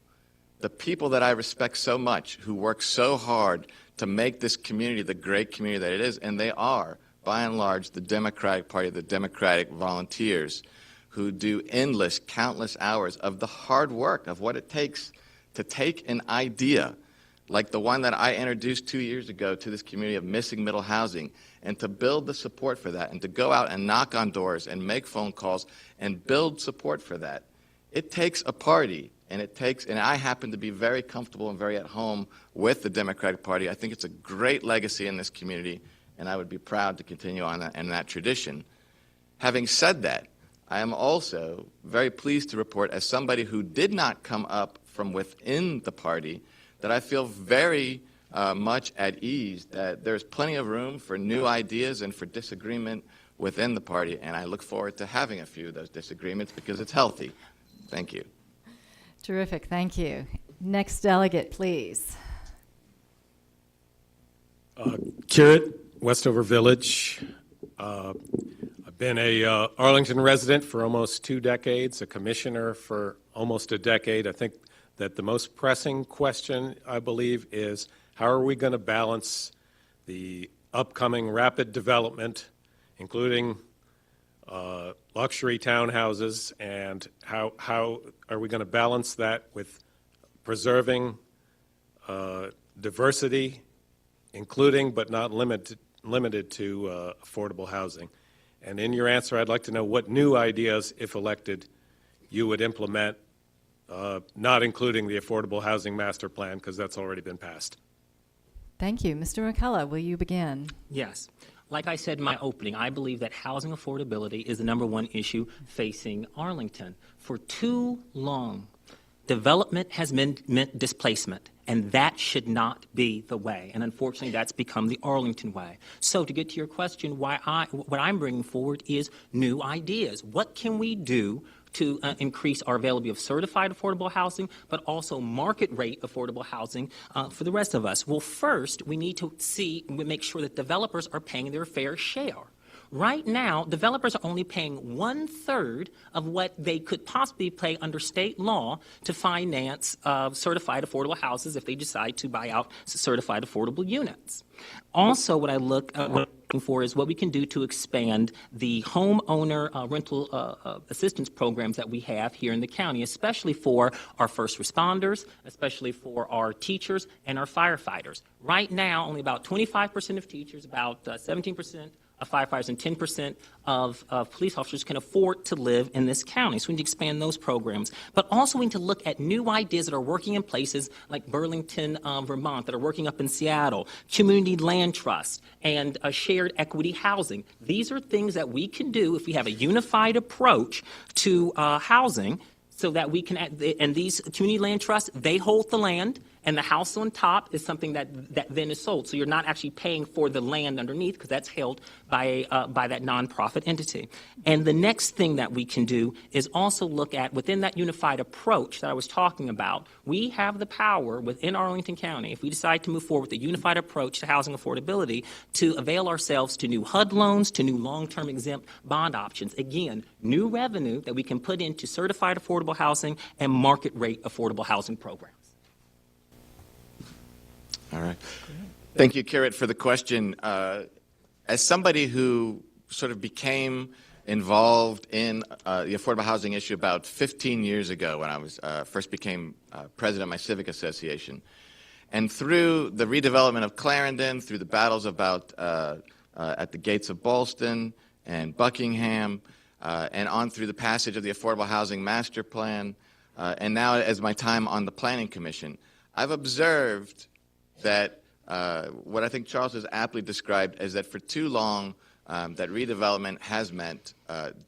the people that I respect so much, who work so hard to make this community the great community that it is, and they are, by and large, the Democratic Party, the Democratic volunteers who do endless, countless hours of the hard work of what it takes to take an idea like the one that I introduced 2 years ago to this community of missing middle housing, and to build the support for that, and to go out and knock on doors and make phone calls and build support for that. It takes a party, and I happen to be very comfortable and very at home with the Democratic Party. I think it's a great legacy in this community, and I would be proud to continue on in that tradition. Having said that, I am also very pleased to report, as somebody who did not come up from within the party, that I feel very much at ease that there's plenty of room for new ideas and for disagreement within the party, and I look forward to having a few of those disagreements because it's healthy. Thank you. Terrific, thank you. Next delegate, please. Curate, Westover Village. I've been a Arlington resident for almost 2 decades, a commissioner for almost a decade. I think that the most pressing question, I believe, is how are we going to balance the upcoming rapid development, including luxury townhouses, and how are we going to balance that with preserving diversity, including but not limited to affordable housing? And in your answer, I'd like to know what new ideas, if elected, you would implement, not including the Affordable Housing Master Plan, because that's already been passed. Thank you. Mr. McCullough, will you begin? Yes. Like I said in my opening, I believe that housing affordability is the #1 issue facing Arlington. For too long, development has meant displacement, and that should not be the way. And unfortunately, that's become the Arlington way. So to get to your question, what I'm bringing forward is new ideas. What can we do to increase our availability of certified affordable housing, but also market rate affordable housing for the rest of us? Well, first, we need to make sure that developers are paying their fair share. Right now, developers are only paying 1/3 of what they could possibly pay under state law to finance certified affordable houses if they decide to buy out certified affordable units. Also, what I'm looking for is what we can do to expand the homeowner rental assistance programs that we have here in the county, especially for our first responders, especially for our teachers and our firefighters. Right now, only about 25% of teachers, about 17% of firefighters, and 10% of police officers can afford to live in this county. So we need to expand those programs. But also we need to look at new ideas that are working in places like Burlington, Vermont, that are working up in Seattle, community land trust, and shared equity housing. These are things that we can do if we have a unified approach to housing, so that we can, and these community land trusts, they hold the land, and the house on top is something that then is sold. So you're not actually paying for the land underneath, because that's held by that nonprofit entity. And the next thing that we can do is also look at, within that unified approach that I was talking about, we have the power within Arlington County, if we decide to move forward with a unified approach to housing affordability, to avail ourselves to new HUD loans, to new long-term exempt bond options. Again, new revenue that we can put into certified affordable housing and market rate affordable housing programs. All right. Thank you, Curate, for the question. As somebody who sort of became involved in the affordable housing issue about 15 years ago when I was first became president of my civic association. And through the redevelopment of Clarendon, through the battles about at the gates of Ballston and Buckingham, and on through the passage of the Affordable Housing Master Plan, and now as my time on the Planning Commission, I've observed that what I think Charles has aptly described is that for too long that redevelopment has meant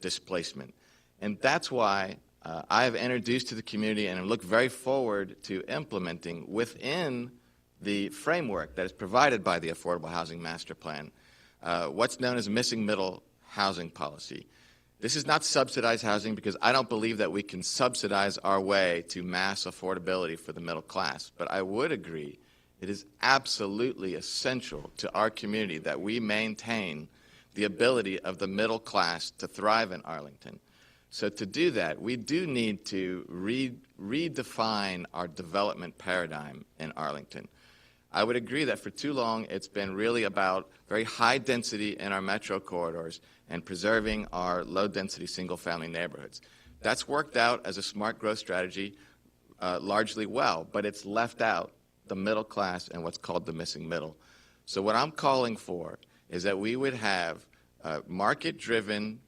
displacement. And that's why I have introduced to the community and look very forward to implementing within the framework that is provided by the Affordable Housing Master Plan what's known as missing middle housing policy. This is not subsidized housing because I don't believe that we can subsidize our way to mass affordability for the middle class. But I would agree it is absolutely essential to our community that we maintain the ability of the middle class to thrive in Arlington. So to do that, we do need to redefine our development paradigm in Arlington. I would agree that for too long it's been really about very high density in our metro corridors and preserving our low density single family neighborhoods. That's worked out as a smart growth strategy largely well, but it's left out the middle class and what's called the missing middle. So what I'm calling for is that we would have market-driven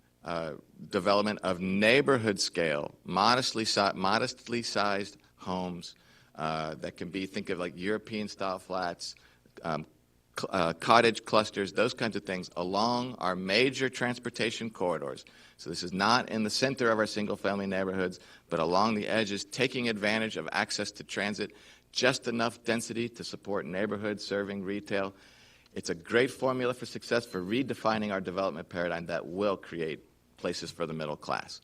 development of neighborhood scale, modestly sized homes that can be, think of like European-style flats, cottage clusters, those kinds of things along our major transportation corridors. So this is not in the center of our single-family neighborhoods, but along the edges, taking advantage of access to transit, just enough density to support neighborhoods serving retail. It's a great formula for success for redefining our development paradigm that will create places for the middle class.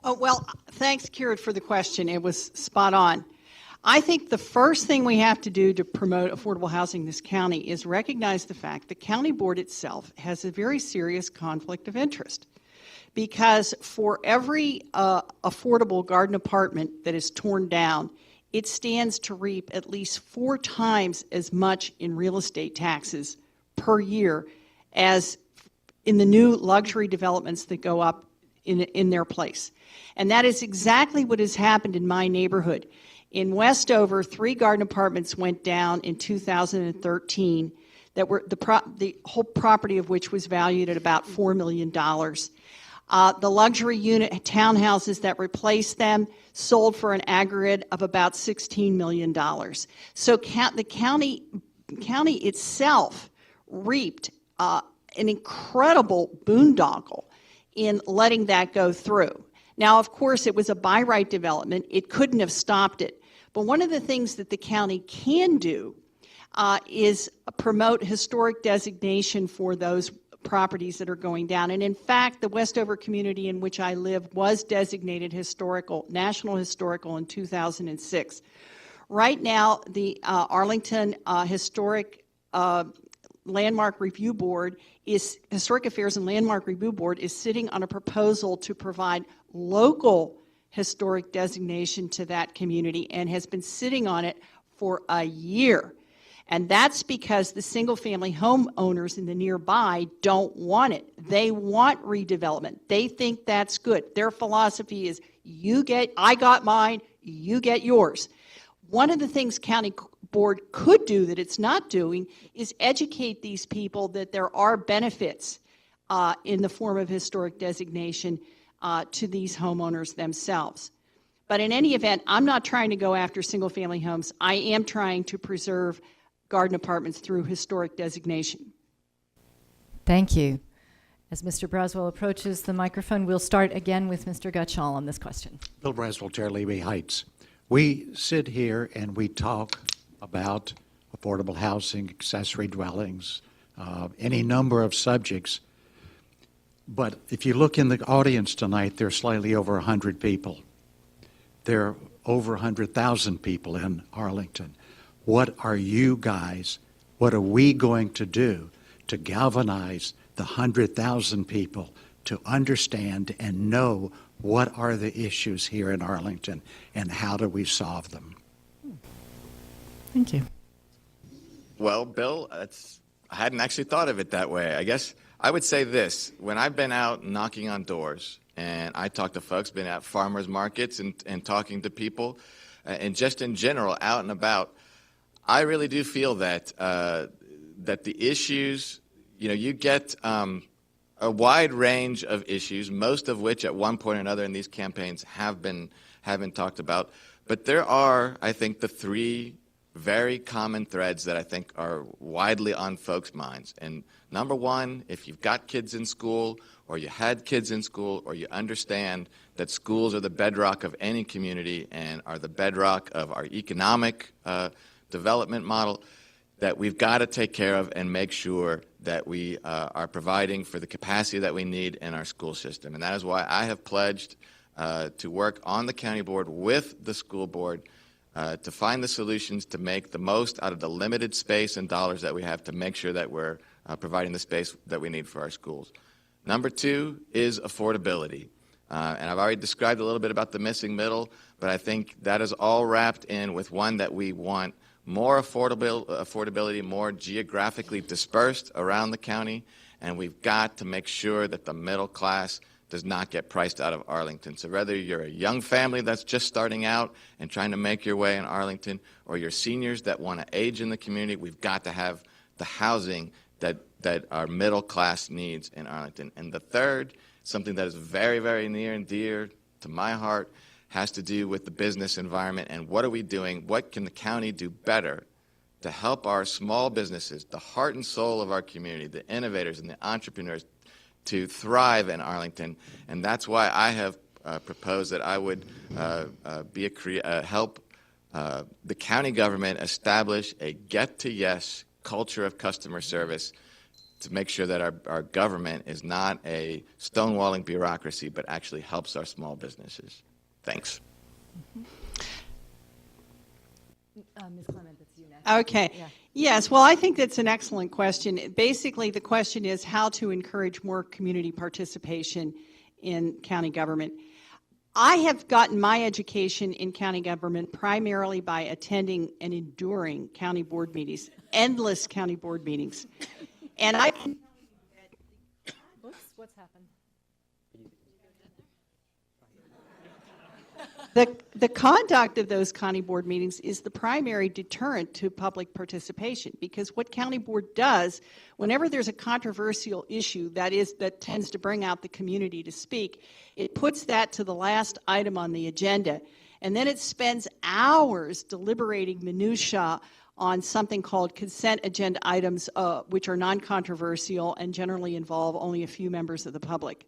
Oh, well, thanks, Kira, for the question. It was spot on. I think the first thing we have to do to promote affordable housing in this county is recognize the fact the county board itself has a very serious conflict of interest. Because for every affordable garden apartment that is torn down, it stands to reap at least 4 times as much in real estate taxes per year as in the new luxury developments that go up in their place. And that is exactly what has happened in my neighborhood. In Westover, 3 garden apartments went down in 2013 that were the whole property of which was valued at about $4 million. The luxury unit townhouses that replaced them sold for an aggregate of about $16 million. So the county itself reaped an incredible boondoggle in letting that go through. Now, of course, it was a by right development. It couldn't have stopped it. But one of the things that the county can do is promote historic designation for those properties that are going down. And in fact, the Westover community in which I live was designated national historical in 2006. Right now, the Arlington Historic Landmark Review Board Historic Affairs and Landmark Review Board is sitting on a proposal to provide local historic designation to that community and has been sitting on it for a year. And that's because the single-family homeowners in the nearby don't want it. They want redevelopment. They think that's good. Their philosophy is, I got mine, you get yours. One of the things county board could do that it's not doing is educate these people that there are benefits in the form of historic designation to these homeowners themselves. But in any event, I'm not trying to go after single-family homes. I am trying to preserve garden apartments through historic designation. Thank you. As Mr. Braswell approaches the microphone, we'll start again with Mr. Gutshall on this question. Bill Braswell, Chair Levy Heights. We sit here and we talk about affordable housing, accessory dwellings, any number of subjects. But if you look in the audience tonight, there are slightly over 100 people. There are over 100,000 people in Arlington. What are you guys, what are we going to do to galvanize the 100,000 people to understand and know what are the issues here in Arlington and how do we solve them? Thank you. Well, Bill, that's I hadn't actually thought of it that way. I guess I would say this. When I've been out knocking on doors and I talk to folks, been at farmers markets and talking to people, and just in general, out and about, I really do feel that that the issues, you get a wide range of issues, most of which at one point or another in these campaigns have been talked about. But there are, I think, the three very common threads that I think are widely on folks' minds. And number one, if you've got kids in school, or you had kids in school, or you understand that schools are the bedrock of any community and are the bedrock of our economic development model, that we've got to take care of and make sure that we are providing for the capacity that we need in our school system. And that is why I have pledged to work on the county board with the school board to find the solutions to make the most out of the limited space and dollars that we have to make sure that we're providing the space that we need for our schools. Number two is affordability. And I've already described a little bit about the missing middle, but I think that is all wrapped in with one that we want more affordability, more geographically dispersed around the county, and we've got to make sure that the middle class does not get priced out of Arlington. So whether you're a young family that's just starting out and trying to make your way in Arlington, or you're seniors that want to age in the community, we've got to have the housing that our middle class needs in Arlington. And the third, something that is very, very near and dear to my heart, has to do with the business environment and what are we doing, what can the county do better to help our small businesses, the heart and soul of our community, the innovators and the entrepreneurs, to thrive in Arlington. And that's why I have proposed that I would help the county government establish a get-to-yes culture of customer service to make sure that our government is not a stonewalling bureaucracy, but actually helps our small businesses. Thanks. Ms. Clement, that's you next. Okay. Yeah. Yes, well, I think that's an excellent question. Basically, the question is how to encourage more community participation in county government. I have gotten my education in county government primarily by attending and enduring county board meetings, endless county board meetings. And I can Oops, what's happened? The conduct of those county board meetings is the primary deterrent to public participation, because what county board does, whenever there's a controversial issue that tends to bring out the community to speak, it puts that to the last item on the agenda, and then it spends hours deliberating minutia on something called consent agenda items, which are non-controversial and generally involve only a few members of the public.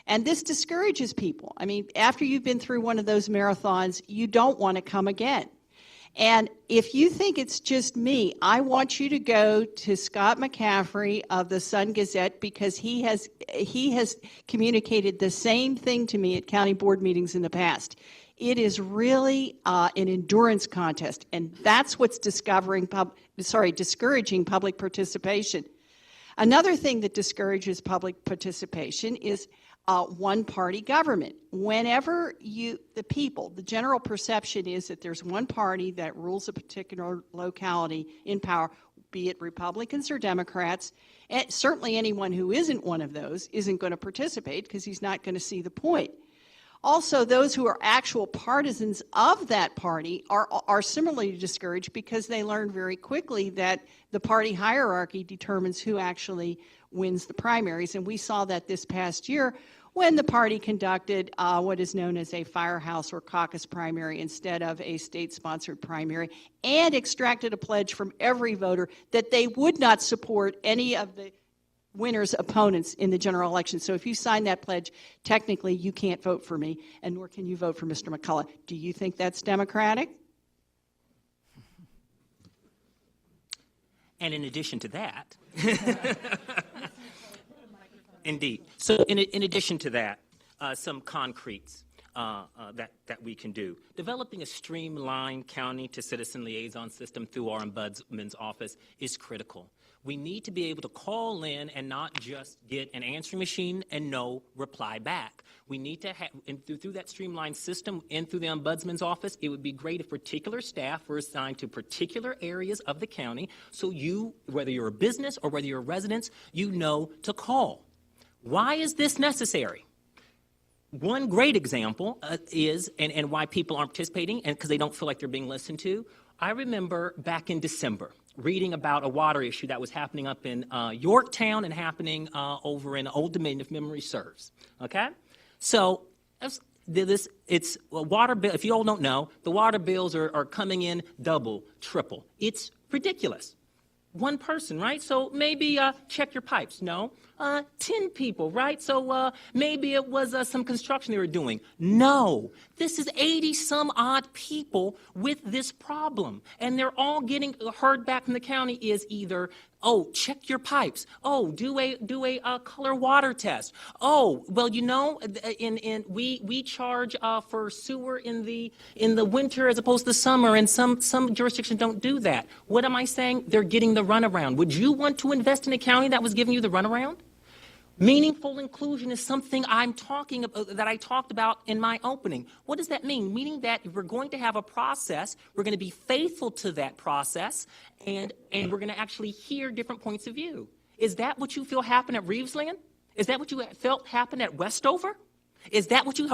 And this discourages people. I mean, after you've been through one of those marathons, you don't want to come again. And if you think it's just me, I want you to go to Scott McCaffrey of the Sun Gazette, because he has communicated the same thing to me at county board meetings in the past. It is really an endurance contest, and that's what's discouraging public participation. Another thing that discourages public participation is one-party government. Whenever the general perception is that there's one party that rules a particular locality in power, be it Republicans or Democrats, and certainly anyone who isn't one of those isn't going to participate because he's not going to see the point. Also, those who are actual partisans of that party are similarly discouraged because they learn very quickly that the party hierarchy determines who actually wins the primaries. And we saw that this past year when the party conducted what is known as a firehouse or caucus primary instead of a state-sponsored primary, and extracted a pledge from every voter that they would not support any of the winner's opponents in the general election. So if you sign that pledge, technically you can't vote for me, and nor can you vote for Mr. McCullough. Do you think that's democratic? And in addition to that, indeed. So in addition to that, some concretes. that we can do. Developing a streamlined county to citizen liaison system through our ombudsman's office is critical. We need to be able to call in and not just get an answering machine and no reply back. We need to have, and through that streamlined system and through the ombudsman's office, it would be great if particular staff were assigned to particular areas of the county, so you, whether you're a business or whether you're a resident, you know to call. Why is this necessary? One great example is, and why people aren't participating, and because they don't feel like they're being listened to. I remember back in December reading about a water issue that was happening up in Yorktown and happening over in Old Dominion, if memory serves. Okay, so it's a water bill. If you all don't know, the water bills are coming in double, triple. It's ridiculous. One person, right? So maybe check your pipes. No. 10 people, right? So maybe it was some construction they were doing. No. This is 80-some-odd people with this problem. And they're all getting heard back from the county is either, oh, check your pipes. Oh, do a color water test. Oh, well, you know, we charge for sewer in the winter as opposed to summer, and some jurisdictions don't do that. What am I saying? They're getting the runaround. Would you want to invest in a county that was giving you the runaround? Meaningful inclusion is something I'm talking about, that I talked about in my opening. What does that mean? Meaning that we're going to have a process, we're going to be faithful to that process, and we're going to actually hear different points of view. Is that what you feel happened at Reevesland? Is that what you felt happened at Westover? Is that what you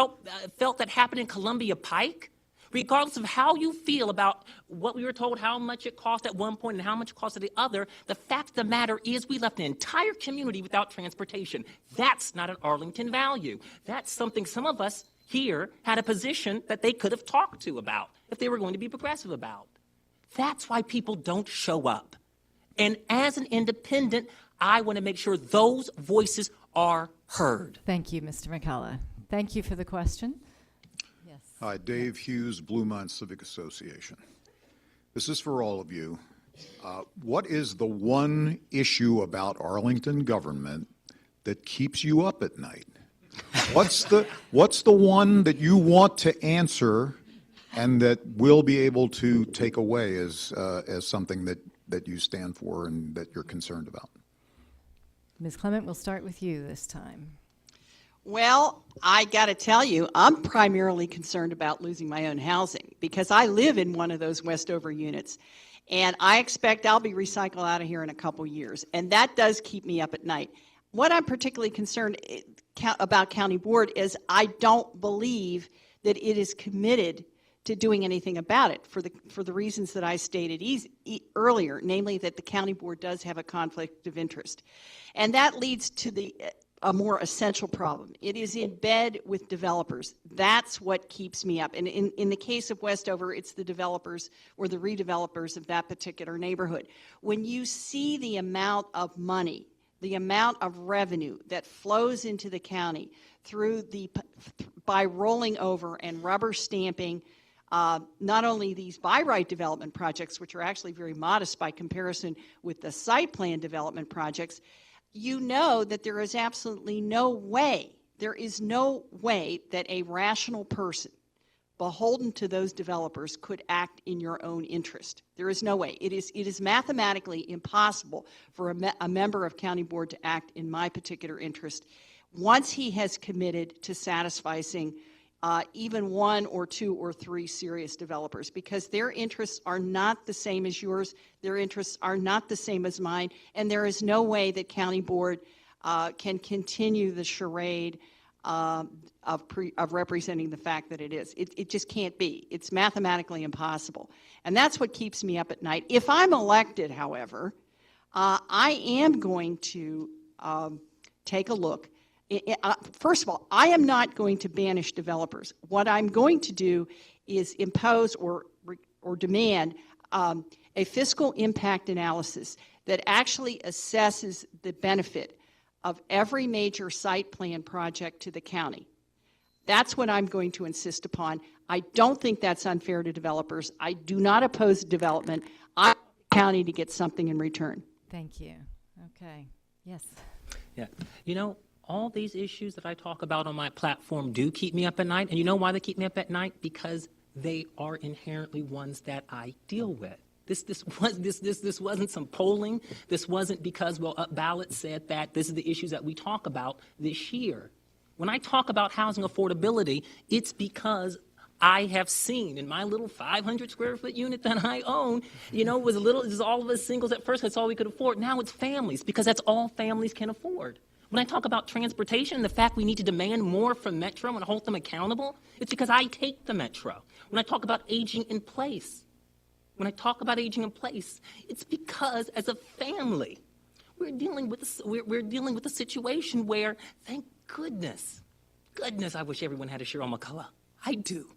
felt that happened in Columbia Pike? Regardless of how you feel about what we were told, how much it cost at one point and how much it cost at the other, the fact of the matter is we left an entire community without transportation. That's not an Arlington value. That's something some of us here had a position that they could have talked to about if they were going to be progressive about. That's why people don't show up. And as an independent, I want to make sure those voices are heard. Thank you, Mr. McCullough. Thank you for the question. Hi, Dave Hughes, Bluemont Civic Association. This is for all of you. What is the one issue about Arlington government that keeps you up at night? What's the one that you want to answer and that we'll be able to take away as something that you stand for and that you're concerned about? Ms. Clement, we'll start with you this time. Well, I got to tell you, I'm primarily concerned about losing my own housing because I live in one of those Westover units, and I expect I'll be recycled out of here in a couple years, and that does keep me up at night. What I'm particularly concerned about County Board is I don't believe that it is committed to doing anything about it for the reasons that I stated earlier, namely that the County Board does have a conflict of interest, and that leads to a more essential problem. It is in bed with developers. That's what keeps me up. And in the case of Westover, it's the developers or the redevelopers of that particular neighborhood. When you see the amount of money, the amount of revenue that flows into the county by rolling over and rubber stamping not only these by right development projects, which are actually very modest by comparison with the site plan development projects, you know that there is absolutely no way that a rational person beholden to those developers could act in your own interest. There is no way. It is mathematically impossible for a member of County Board to act in my particular interest once he has committed to satisficing even one or two or three serious developers, because their interests are not the same as yours, their interests are not the same as mine, and there is no way that County Board can continue the charade of representing the fact that it is. It just can't be. It's mathematically impossible. And that's what keeps me up at night. If I'm elected, however, I am going to take a look. First of all, I am not going to banish developers. What I'm going to do is impose or demand a fiscal impact analysis that actually assesses the benefit of every major site plan project to the county. That's what I'm going to insist upon. I don't think that's unfair to developers. I do not oppose development. I want the county to get something in return. Thank you. Okay. Yes. Yeah. You know, all these issues that I talk about on my platform do keep me up at night. And you know why they keep me up at night? Because they are inherently ones that I deal with. This wasn't some polling. This wasn't because, well, Up Ballot said that this is the issues that we talk about this year. When I talk about housing affordability, it's because I have seen in my little 500 square foot unit that I own, you know, it was all of us singles at first. That's all we could afford. Now it's families, because that's all families can afford. When I talk about transportation and the fact we need to demand more from Metro and hold them accountable, it's because I take the Metro. When I talk about aging in place, it's because as a family, we're dealing with a situation where, thank goodness, I wish everyone had a Cheryl McCullough. I do.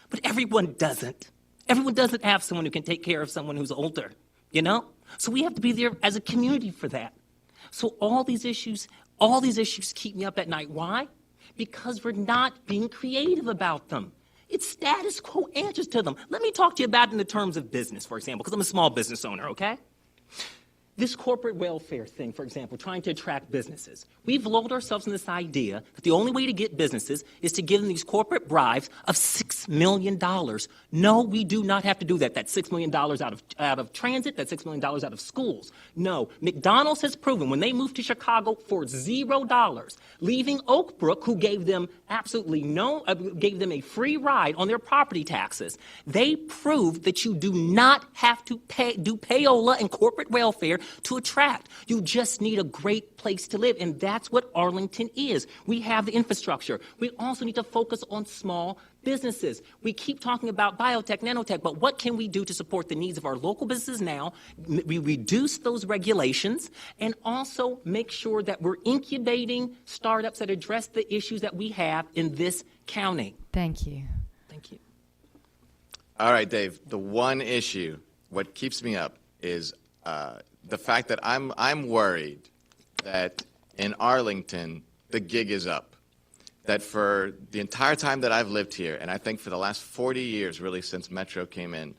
But everyone doesn't. Everyone doesn't have someone who can take care of someone who's older, you know? So we have to be there as a community for that. So all these issues keep me up at night. Why? Because we're not being creative about them. It's status quo answers to them. Let me talk to you about it in the terms of business, for example, because I'm a small business owner, okay? This corporate welfare thing, for example, trying to attract businesses. We've lulled ourselves in this idea that the only way to get businesses is to give them these corporate bribes of $6 million. No, we do not have to do that. That's $6 million out of transit. That's $6 million out of schools. No, McDonald's has proven when they moved to Chicago for $0, leaving Oak Brook, who gave them gave them a free ride on their property taxes. They proved that you do not have to do payola and corporate welfare to attract. You just need a great place to live, and that's what Arlington is. We have the infrastructure. We also need to focus on small businesses. We keep talking about biotech, nanotech, but what can we do to support the needs of our local businesses now? We reduce those regulations and also make sure that we're incubating startups that address the issues that we have in this county. Thank you. Thank you. All right, Dave, the one issue, what keeps me up is the fact that I'm worried that in Arlington, the gig is up. That for the entire time that I've lived here, and I think for the last 40 years, really since Metro came in,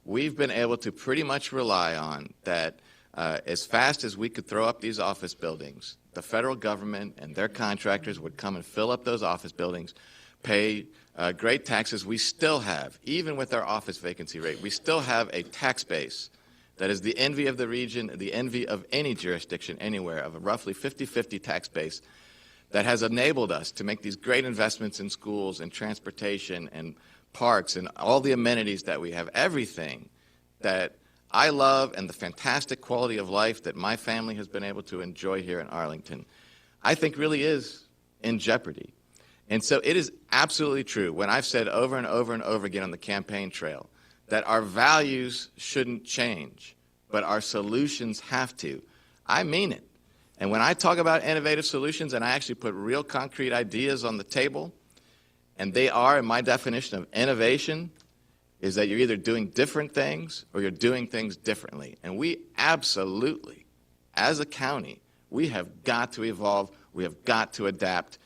we've been able to pretty much rely on that as fast as we could throw up these office buildings, the federal government and their contractors would come and fill up those office buildings, pay great taxes. We still have, even with our office vacancy rate, we still have a tax base that is the envy of the region, the envy of any jurisdiction anywhere, of a roughly 50-50 tax base that has enabled us to make these great investments in schools and transportation and parks and all the amenities that we have, everything that I love and the fantastic quality of life that my family has been able to enjoy here in Arlington, I think really is in jeopardy. And so it is absolutely true when I've said over and over and over again on the campaign trail that our values shouldn't change, but our solutions have to. I mean it. And when I talk about innovative solutions and I actually put real concrete ideas on the table, and they are, in my definition of innovation, is that you're either doing different things or you're doing things differently. And we absolutely, as a county, we have got to evolve, we have got to adapt.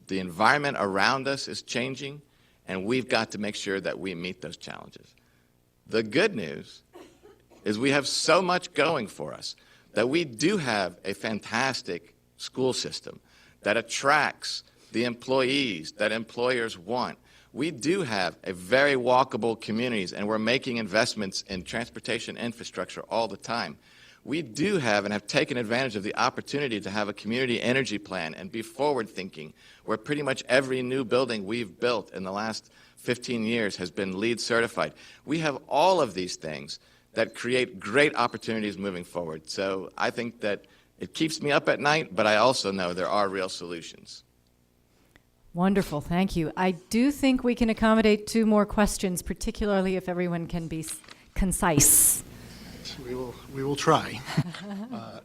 The environment around us is changing, and we've got to make sure that we meet those challenges. The good news is we have so much going for us that we do have a fantastic school system that attracts the employees that employers want. We do have a very walkable communities, and we're making investments in transportation infrastructure all the time. We do have and have taken advantage of the opportunity to have a community energy plan and be forward-thinking, where pretty much every new building we've built in the last 15 years has been LEED certified. We have all of these things that create great opportunities moving forward. So I think that it keeps me up at night, but I also know there are real solutions. Wonderful, thank you. I do think we can accommodate 2 more questions, particularly if everyone can be concise. We will try.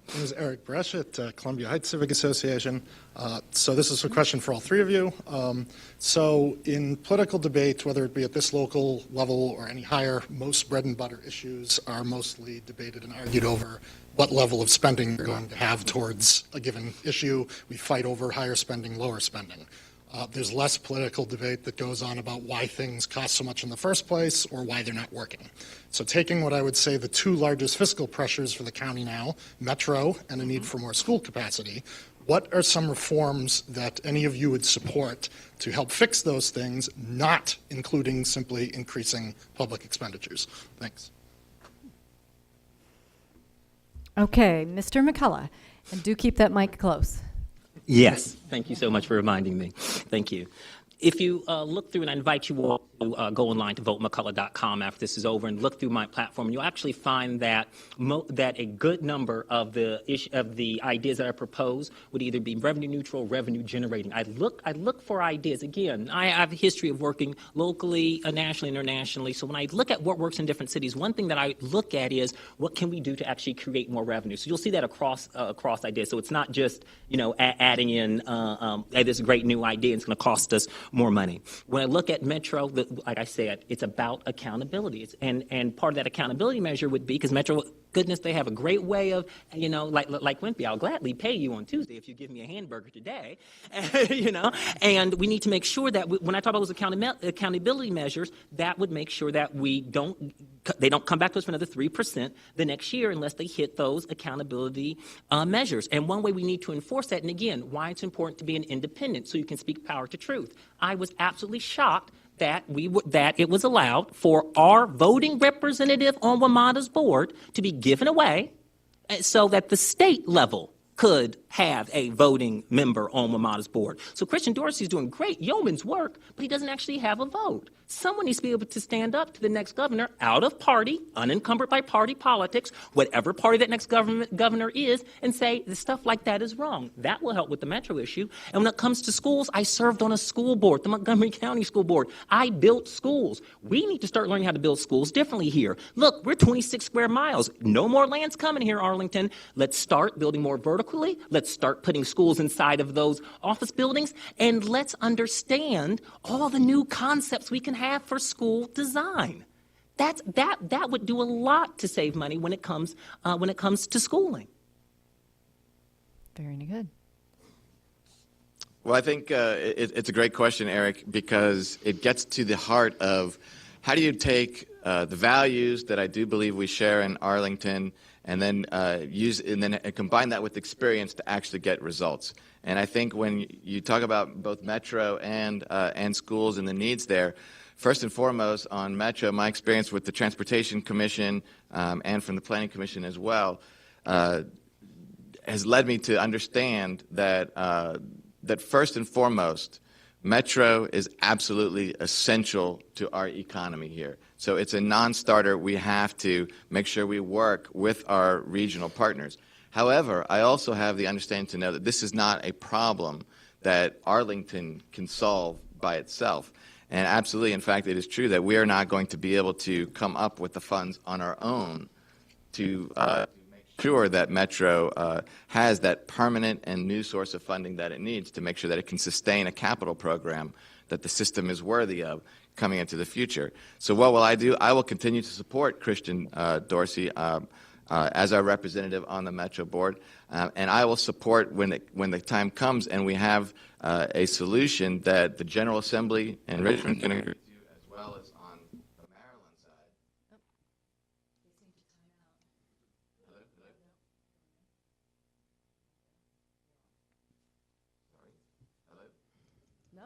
This is Erik Gutshall at Columbia Heights Civic Association. So this is a question for all 3 of you. So in political debate, whether it be at this local level or any higher, most bread and butter issues are mostly debated and argued over what level of spending you're going to have towards a given issue. We fight over higher spending, lower spending. There's less political debate that goes on about why things cost so much in the first place or why they're not working. So taking what I would say the 2 largest fiscal pressures for the county now, Metro and a need for more school capacity, What are some reforms that any of you would support to help fix those things, not including simply increasing public expenditures? Thanks. Okay, Mr. McCullough, and do keep that mic close. Yes. Thank you so much for reminding me. Thank you. If you look through, and I invite you all to go online to votemccullough.com after this is over and look through my platform, you'll actually find that that a good number of the ideas that I propose would either be revenue neutral, revenue generating. I look for ideas. Again, I have a history of working locally, nationally, internationally. So when I look at what works in different cities, one thing that I look at is what can we do to actually create more revenue. So you'll see that across ideas. So it's not just adding in this great new idea and it's going to cost us more money. When I look at Metro, like I said, it's about accountability. And part of that accountability measure would be, because Metro, goodness, they have a great way of, like Wimpy, I'll gladly pay you on Tuesday if you give me a hamburger today, and we need to make sure that when I talk about those accountability measures, that would make sure that they don't come back to us for another 3% the next year unless they hit those accountability measures. And one way we need to enforce that, and again, why it's important to be an independent so you can speak power to truth. I was absolutely shocked that it was allowed for our voting representative on WMATA's board to be given away so that the state level could have a voting member on WMATA's board. So Christian Dorsey's doing great yeoman's work, but he doesn't actually have a vote. Someone needs to be able to stand up to the next governor out of party, unencumbered by party politics, whatever party that next governor is, and say the stuff like that is wrong. That will help with the Metro issue. And when it comes to schools, I served on a school board, the Montgomery County School Board. I built schools. We need to start learning how to build schools differently here. Look, we're 26 square miles. No more land's coming here, Arlington. Let's start building more vertically. Let's start putting schools inside of those office buildings, and let's understand all the new concepts we can have for school design. That would do a lot to save money when it comes to schooling. Very good. Well, I think it's a great question, Eric, because it gets to the heart of how do you take the values that I do believe we share in Arlington and then combine that with experience to actually get results. And I think when you talk about both Metro and schools and the needs there, first and foremost on Metro, my experience with the Transportation Commission and from the Planning Commission as well has led me to understand that that first and foremost, Metro is absolutely essential to our economy here. So it's a non-starter. We have to make sure we work with our regional partners. However, I also have the understanding to know that this is not a problem that Arlington can solve by itself. And absolutely, in fact, it is true that we are not going to be able to come up with the funds on our own to make sure that Metro has that permanent and new source of funding that it needs to make sure that it can sustain a capital program that the system is worthy of coming into the future. So what will I do? I will continue to support Christian Dorsey as our representative on the Metro board, and I will support when the time comes and we have a solution that the General Assembly in Richmond can agree to, as well as on the Maryland side. No.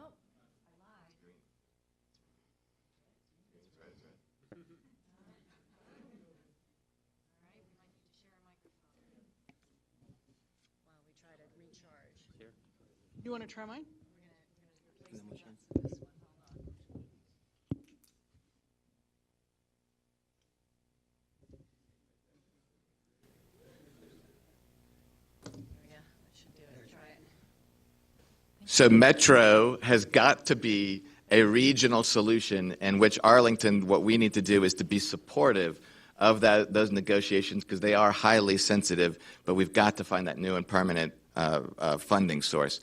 You want to try mine? So Metro has got to be a regional solution in which Arlington, what we need to do is to be supportive of those negotiations because they are highly sensitive, but we've got to find that new and permanent funding source.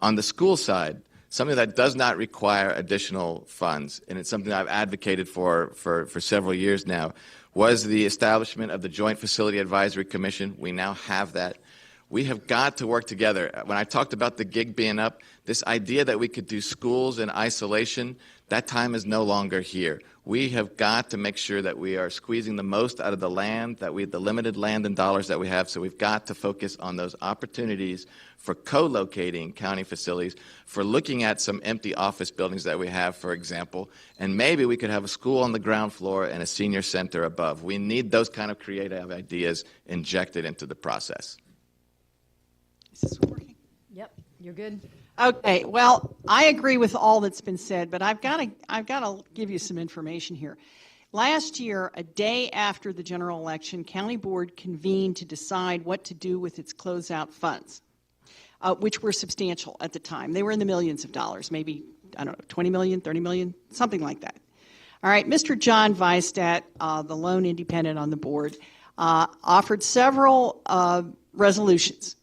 On the school side, something that does not require additional funds, and it's something I've advocated for several years now, was the establishment of the Joint Facility Advisory Commission. We now have that. We have got to work together. When I talked about the gig being up, this idea that we could do schools in isolation, that time is no longer here. We have got to make sure that we are squeezing the most out of the land, the limited land and dollars that we have, so we've got to focus on those opportunities for co-locating county facilities, for looking at some empty office buildings that we have, for example, and maybe we could have a school on the ground floor and a senior center above. We need those kind of creative ideas injected into the process. Is this working? Yep, you're good. Okay, well, I agree with all that's been said, but I've got to give you some information here. Last year, a day after the general election, County Board convened to decide what to do with its closeout funds, which were substantial at the time. They were in the millions of dollars, maybe, I don't know, 20 million, 30 million, something like that. All right, Mr. John Weistat, the lone independent on the board, offered several resolutions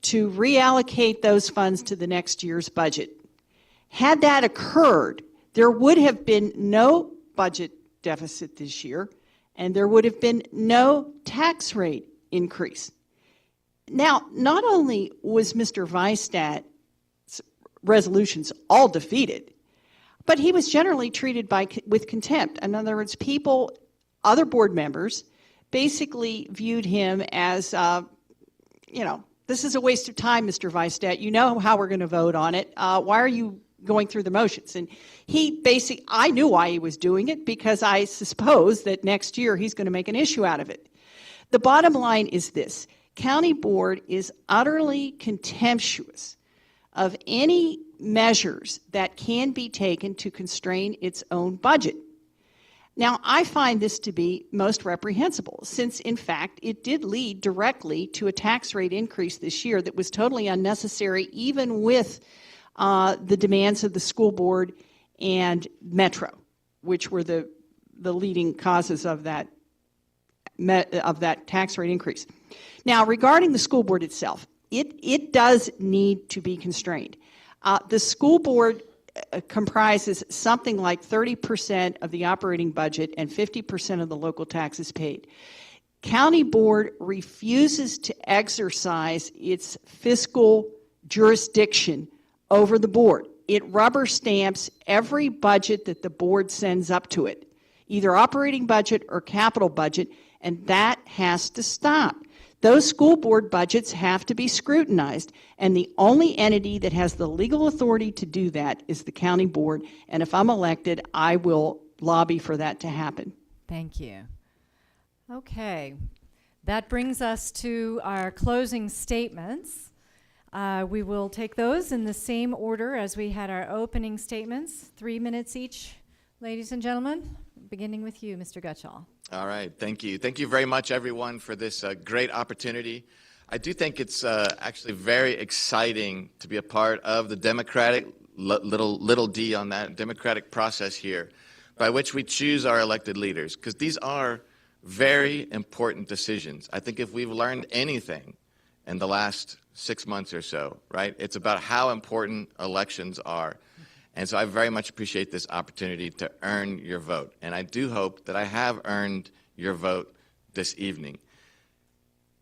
to reallocate those funds to the next year's budget. Had that occurred, there would have been no budget deficit this year, and there would have been no tax rate increase. Now, not only was Mr. Weistat's resolutions all defeated, but he was generally treated with contempt. In other words, other board members, basically viewed him as, this is a waste of time, Mr. Weistat. You know how we're going to vote on it. Why are you going through the motions? And I knew why he was doing it, because I suppose that next year he's going to make an issue out of it. The bottom line is this. County Board is utterly contemptuous of any measures that can be taken to constrain its own budget. Now, I find this to be most reprehensible, since, in fact, it did lead directly to a tax rate increase this year that was totally unnecessary, even with the demands of the school board and Metro, which were the leading causes of that tax rate increase. Now, regarding the school board itself, it does need to be constrained. The school board comprises something like 30% of the operating budget and 50% of the local taxes paid. County Board refuses to exercise its fiscal jurisdiction over the board. It rubber stamps every budget that the board sends up to it, either operating budget or capital budget, and that has to stop. Those school board budgets have to be scrutinized, and the only entity that has the legal authority to do that is the county board, and if I'm elected, I will lobby for that to happen. Thank you. Okay, that brings us to our closing statements. We will take those in the same order as we had our opening statements, 3 minutes each, ladies and gentlemen, beginning with you, Mr. Gutshall. All right, thank you. Thank you very much, everyone, for this great opportunity. I do think it's actually very exciting to be a part of the democratic, little d on that, democratic process here, by which we choose our elected leaders, because these are very important decisions. I think if we've learned anything in the last 6 months or so, right, it's about how important elections are. And so I very much appreciate this opportunity to earn your vote. And I do hope that I have earned your vote this evening.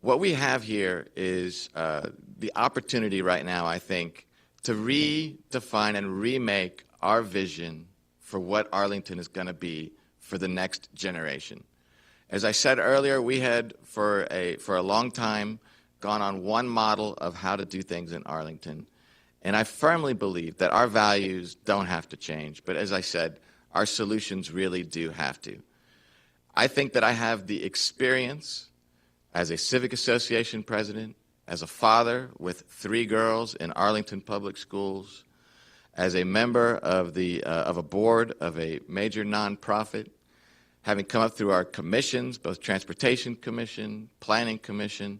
What we have here is the opportunity right now, I think, to redefine and remake our vision for what Arlington is going to be for the next generation. As I said earlier, we had for a long time gone on one model of how to do things in Arlington. And I firmly believe that our values don't have to change, but as I said, our solutions really do have to. I think that I have the experience as a Civic Association president, as a father with 3 girls in Arlington Public Schools, as a member of a board of a major nonprofit, having come up through our commissions, both Transportation Commission, Planning Commission,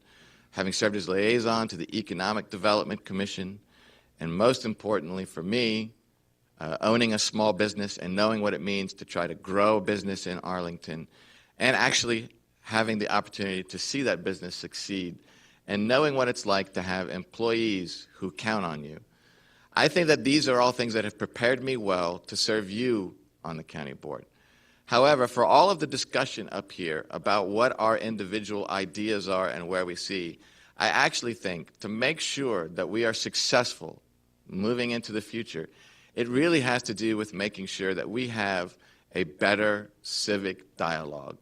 having served as liaison to the Economic Development Commission, and most importantly for me, owning a small business and knowing what it means to try to grow a business in Arlington, and actually having the opportunity to see that business succeed, and knowing what it's like to have employees who count on you. I think that these are all things that have prepared me well to serve you on the county board. However, for all of the discussion up here about what our individual ideas are and where we see, I actually think to make sure that we are successful moving into the future, it really has to do with making sure that we have a better civic dialogue.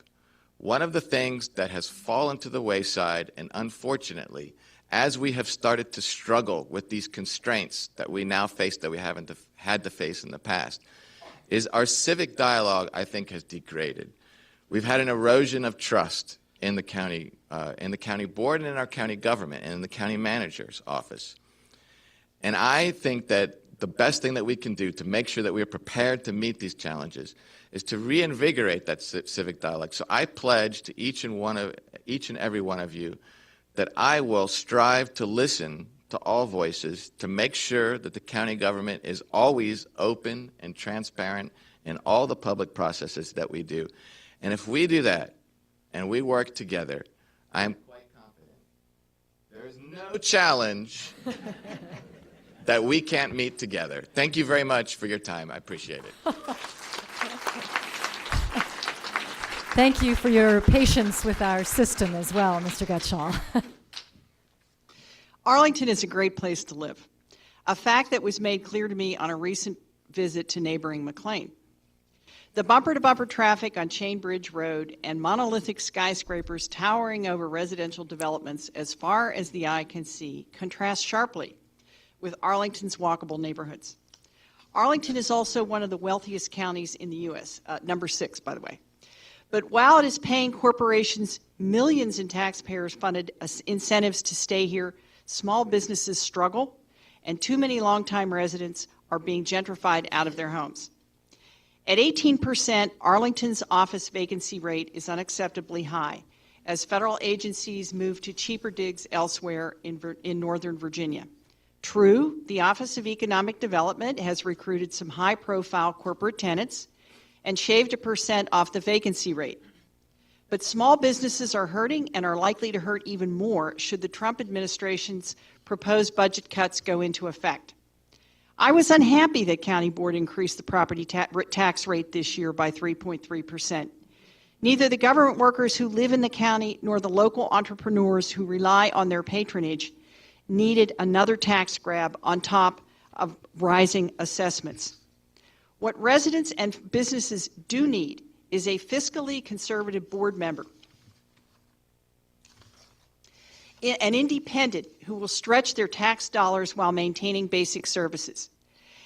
One of the things that has fallen to the wayside, and unfortunately, as we have started to struggle with these constraints that we now face that we haven't had to face in the past, is our civic dialogue, I think, has degraded. We've had an erosion of trust in the county board and in our county government and in the county manager's office. And I think that the best thing that we can do to make sure that we are prepared to meet these challenges is to reinvigorate that civic dialogue. So I pledge to each and every one of you that I will strive to listen to all voices to make sure that the county government is always open and transparent in all the public processes that we do. And if we do that and we work together, I am quite confident there is no challenge that we can't meet together. Thank you very much for your time. I appreciate it. Thank you for your patience with our system as well, Mr. Gutshall. Arlington is a great place to live, a fact that was made clear to me on a recent visit to neighboring McLean. The bumper-to-bumper traffic on Chain Bridge Road and monolithic skyscrapers towering over residential developments as far as the eye can see contrast sharply with Arlington's walkable neighborhoods. Arlington is also one of the wealthiest counties in the U.S., number 6, by the way. But while it is paying corporations millions in taxpayers-funded incentives to stay here, small businesses struggle, and too many longtime residents are being gentrified out of their homes. At 18%, Arlington's office vacancy rate is unacceptably high as federal agencies move to cheaper digs elsewhere in Northern Virginia. True, the Office of Economic Development has recruited some high-profile corporate tenants and shaved 1% off the vacancy rate. But small businesses are hurting and are likely to hurt even more should the Trump administration's proposed budget cuts go into effect. I was unhappy that County Board increased the property tax rate this year by 3.3%. Neither the government workers who live in the county nor the local entrepreneurs who rely on their patronage needed another tax grab on top of rising assessments. What residents and businesses do need is a fiscally conservative board member, an independent who will stretch their tax dollars while maintaining basic services.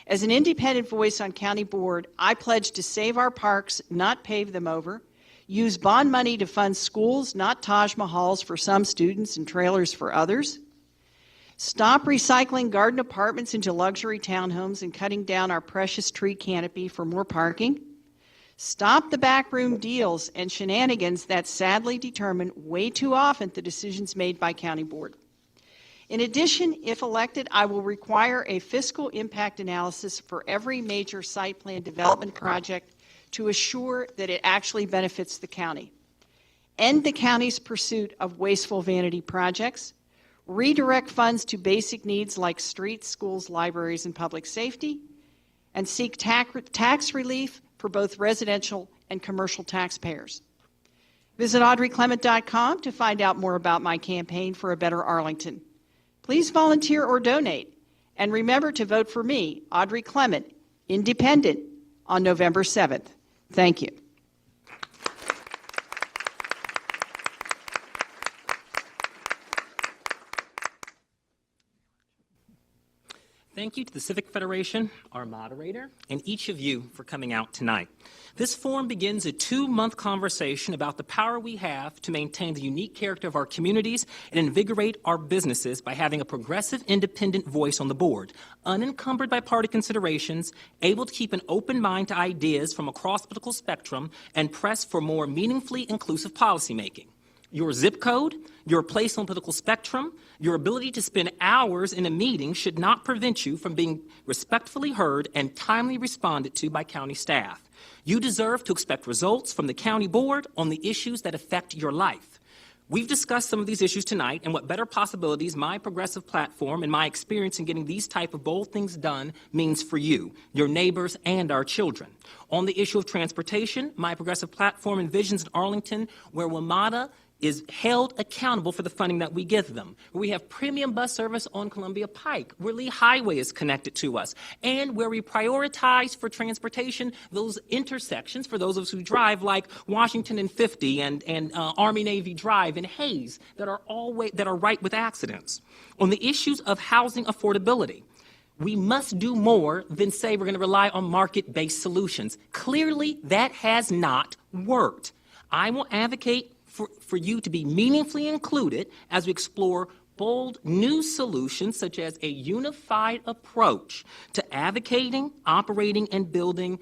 As an independent voice on county board, I pledge to save our parks, not pave them over, use bond money to fund schools, not Taj Mahals for some students and trailers for others, stop recycling garden apartments into luxury townhomes and cutting down our precious tree canopy for more parking, stop the backroom deals and shenanigans that sadly determine way too often the decisions made by county board. In addition, if elected, I will require a fiscal impact analysis for every major site plan development project to assure that it actually benefits the county. End the county's pursuit of wasteful vanity projects, redirect funds to basic needs like streets, schools, libraries, and public safety, and seek tax relief for both residential and commercial taxpayers. Visit audreyclement.com to find out more about my campaign for a better Arlington. Please volunteer or donate, and remember to vote for me, Audrey Clement, Independent, on November 7th. Thank you. Thank you to the Civic Federation, our moderator, and each of you for coming out tonight. This forum begins a 2-month conversation about the power we have to maintain the unique character of our communities and invigorate our businesses by having a progressive, independent voice on the board, unencumbered by party considerations, able to keep an open mind to ideas from across the political spectrum, and press for more meaningfully inclusive policymaking. Your zip code, your place on the political spectrum, your ability to spend hours in a meeting should not prevent you from being respectfully heard and timely responded to by county staff. You deserve to expect results from the county board on the issues that affect your life. We've discussed some of these issues tonight and what better possibilities my progressive platform and my experience in getting these type of bold things done means for you, your neighbors, and our children. On the issue of transportation, my progressive platform envisions an Arlington where WMATA is held accountable for the funding that we give them. We have premium bus service on Columbia Pike, where Lee Highway is connected to us, and where we prioritize for transportation those intersections for those of us who drive, like Washington and 50 and Army Navy Drive and Hayes, that are ripe with accidents. On the issues of housing affordability, we must do more than say we're going to rely on market-based solutions. Clearly, that has not worked. I will advocate for you to be meaningfully included as we explore bold new solutions, such as a unified approach to advocating, operating, and building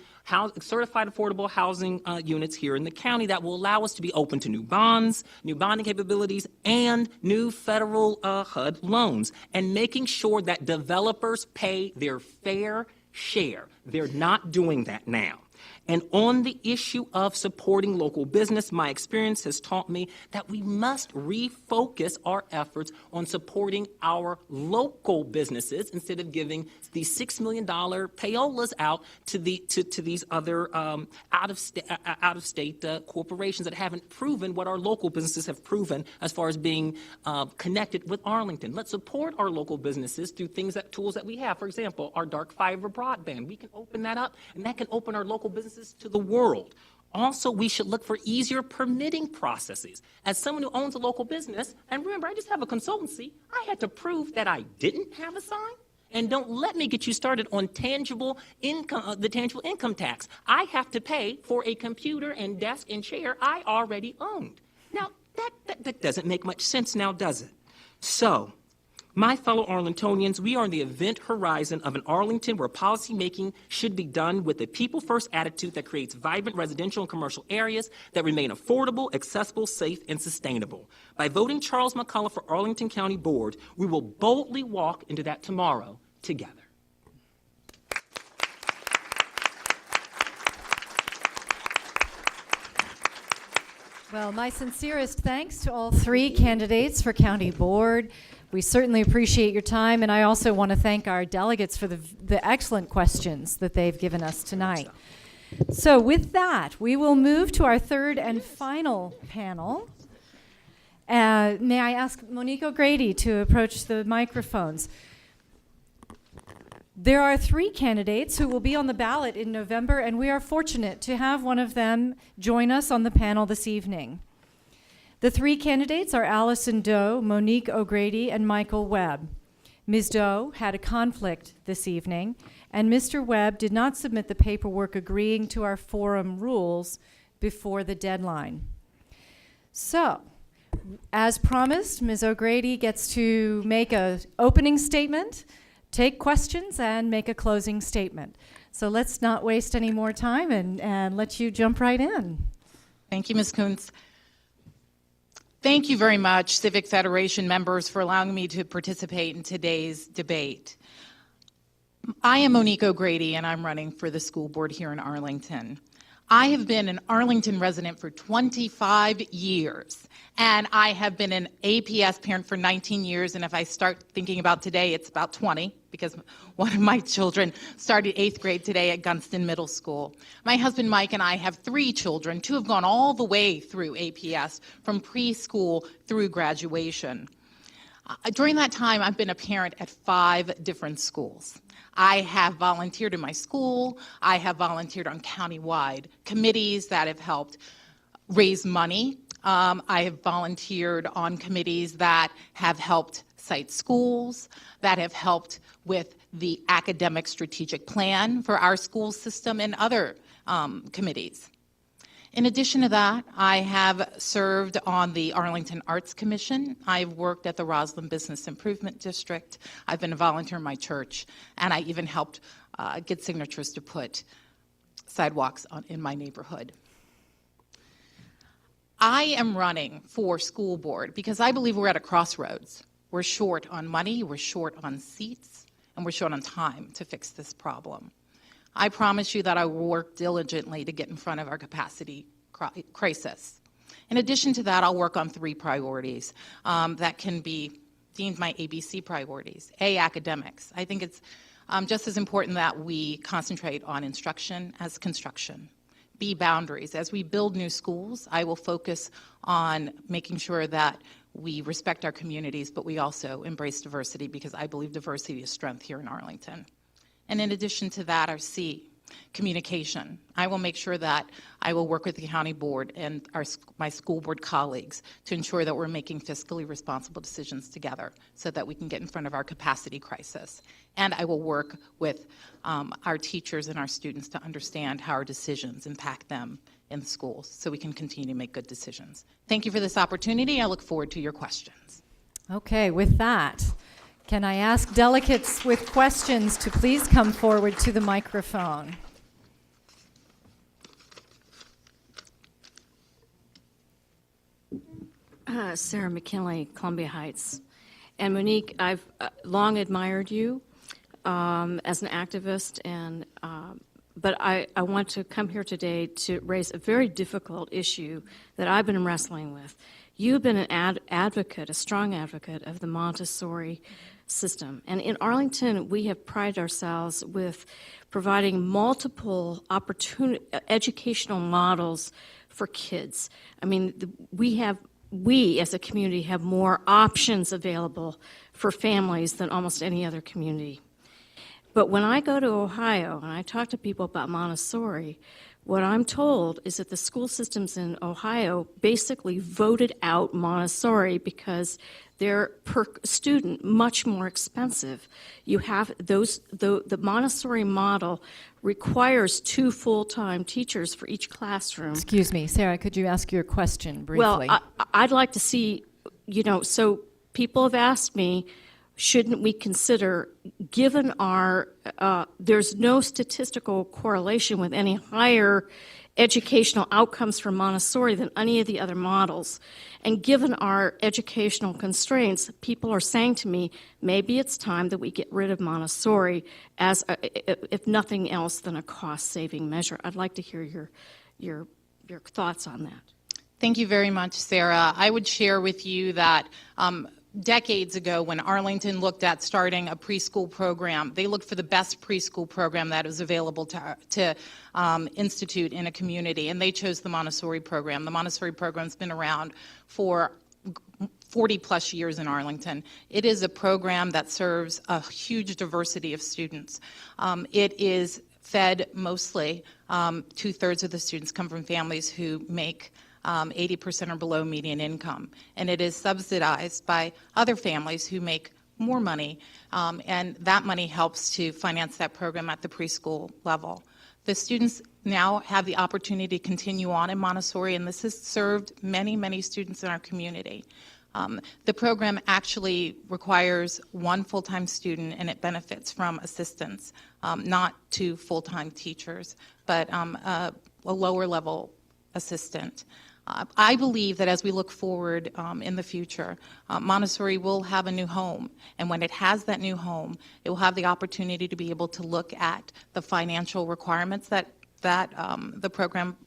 certified affordable housing units here in the county that will allow us to be open to new bonds, new bonding capabilities, and new federal HUD loans, and making sure that developers pay their fair share. They're not doing that now. And on the issue of supporting local business, my experience has taught me that we must refocus our efforts on supporting our local businesses instead of giving these $6 million payolas out to these other out-of-state corporations that haven't proven what our local businesses have proven as far as being connected with Arlington. Let's support our local businesses through tools that we have. For example, our dark fiber broadband. We can open that up, and that can open our local businesses to the world. Also, we should look for easier permitting processes. As someone who owns a local business, and remember, I just have a consultancy, I had to prove that I didn't have a sign. And don't let me get you started on tangible income, the tangible income tax. I have to pay for a computer and desk and chair I already owned. Now, that doesn't make much sense now, does it? So, my fellow Arlingtonians, we are on the event horizon of an Arlington where policymaking should be done with a people-first attitude that creates vibrant residential and commercial areas that remain affordable, accessible, safe, and sustainable. By voting Charles McCullough for Arlington County Board, we will boldly walk into that tomorrow together. Well, my sincerest thanks to all three candidates for County Board. We certainly appreciate your time, and I also want to thank our delegates for the excellent questions that they've given us tonight. So with that, we will move to our third and final panel. May I ask Monique O'Grady to approach the microphones? There are three candidates who will be on the ballot in November, and we are fortunate to have one of them join us on the panel this evening. The three candidates are Allison Doe, Monique O'Grady, and Michael Webb. Ms. Doe had a conflict this evening, and Mr. Webb did not submit the paperwork agreeing to our forum rules before the deadline. So, as promised, Ms. O'Grady gets to make an opening statement, take questions, and make a closing statement. So let's not waste any more time and let you jump right in. Thank you, Ms. Kuntz. Thank you very much, Civic Federation members, for allowing me to participate in today's debate. I am Monique O'Grady, and I'm running for the school board here in Arlington. I have been an Arlington resident for 25 years, and I have been an APS parent for 19 years, and if I start thinking about today, it's about 20, because one of my children started 8th grade today at Gunston Middle School. My husband Mike and I have 3 children. 2 have gone all the way through APS, from preschool through graduation. During that time, I've been a parent at 5 different schools. I have volunteered in my school. I have volunteered on county-wide committees that have helped raise money. I have volunteered on committees that have helped cite schools, that have helped with the academic strategic plan for our school system, and other committees. In addition to that, I have served on the Arlington Arts Commission. I've worked at the Roslyn Business Improvement District. I've been a volunteer in my church, and I even helped get signatures to put sidewalks in my neighborhood. I am running for school board because I believe we're at a crossroads. We're short on money, we're short on seats, and we're short on time to fix this problem. I promise you that I will work diligently to get in front of our capacity crisis. In addition to that, I'll work on 3 priorities that can be deemed my ABC priorities. A, academics. I think it's just as important that we concentrate on instruction as construction. be boundaries. As we build new schools, I will focus on making sure that we respect our communities, but we also embrace diversity, because I believe diversity is strength here in Arlington. And in addition to that, our C, communication. I will make sure that I will work with the county board and my school board colleagues to ensure that we're making fiscally responsible decisions together so that we can get in front of our capacity crisis. And I will work with our teachers and our students to understand how our decisions impact them in the schools so we can continue to make good decisions. Thank you for this opportunity. I look forward to your questions. Okay, with that, can I ask delegates with questions to please come forward to the microphone? Sarah McKinley, Columbia Heights. And Monique, I've long admired you as an activist, and but I want to come here today to raise a very difficult issue that I've been wrestling with. You've been an advocate, a strong advocate of the Montessori system. And in Arlington, we have prided ourselves with providing multiple educational models for kids. I mean, we as a community have more options available for families than almost any other community. But when I go to Ohio and I talk to people about Montessori, what I'm told is that the school systems in Ohio basically voted out Montessori because they're per student much more expensive. You have the Montessori model requires 2 full-time teachers for each classroom. Excuse me, Sarah, could you ask your question briefly? Well, I'd like to see, so people have asked me, shouldn't we consider, given our, there's no statistical correlation with any higher educational outcomes for Montessori than any of the other models. And given our educational constraints, people are saying to me, maybe it's time that we get rid of Montessori as, if nothing else, than a cost-saving measure. I'd like to hear your thoughts on that. Thank you very much, Sarah. I would share with you that decades ago, when Arlington looked at starting a preschool program, they looked for the best preschool program that was available to institute in a community, and they chose the Montessori program. The Montessori program's been around for 40-plus years in Arlington. It is a program that serves a huge diversity of students. It is fed mostly, 2/3 of the students come from families who make 80% or below median income. And it is subsidized by other families who make more money, and that money helps to finance that program at the preschool level. The students now have the opportunity to continue on in Montessori, and this has served many, many students in our community. The program actually requires 1 full-time student, and it benefits from assistance, not 2 full-time teachers, but a lower-level assistant. I believe that as we look forward in the future, Montessori will have a new home. And when it has that new home, it will have the opportunity to be able to look at the financial requirements that the program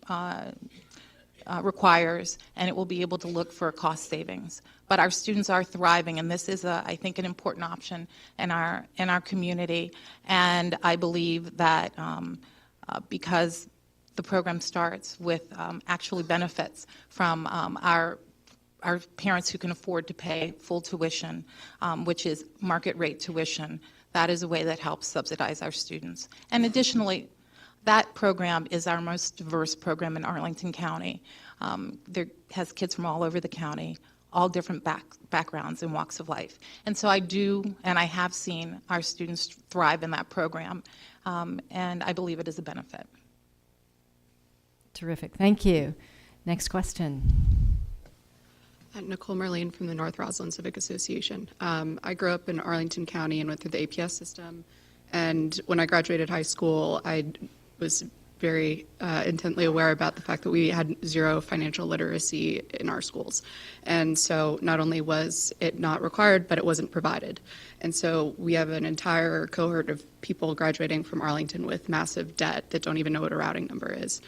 requires, and it will be able to look for cost savings. But our students are thriving, and this is, I think, an important option in our community. And I believe that because the program starts with actually benefits from our parents who can afford to pay full tuition, which is market rate tuition. That is a way that helps subsidize our students. And additionally, that program is our most diverse program in Arlington County. There has kids from all over the county, all different backgrounds and walks of life. And so I do, and I have seen our students thrive in that program, and I believe it is a benefit. Terrific. Thank you. Next question. Nicole Merlene from the North Roslyn Civic Association. I grew up in Arlington County and went through the APS system. And when I graduated high school, I was very intently aware about the fact that we had 0 financial literacy in our schools. And so not only was it not required, but it wasn't provided. And so we have an entire cohort of people graduating from Arlington with massive debt that don't even know what a routing number is.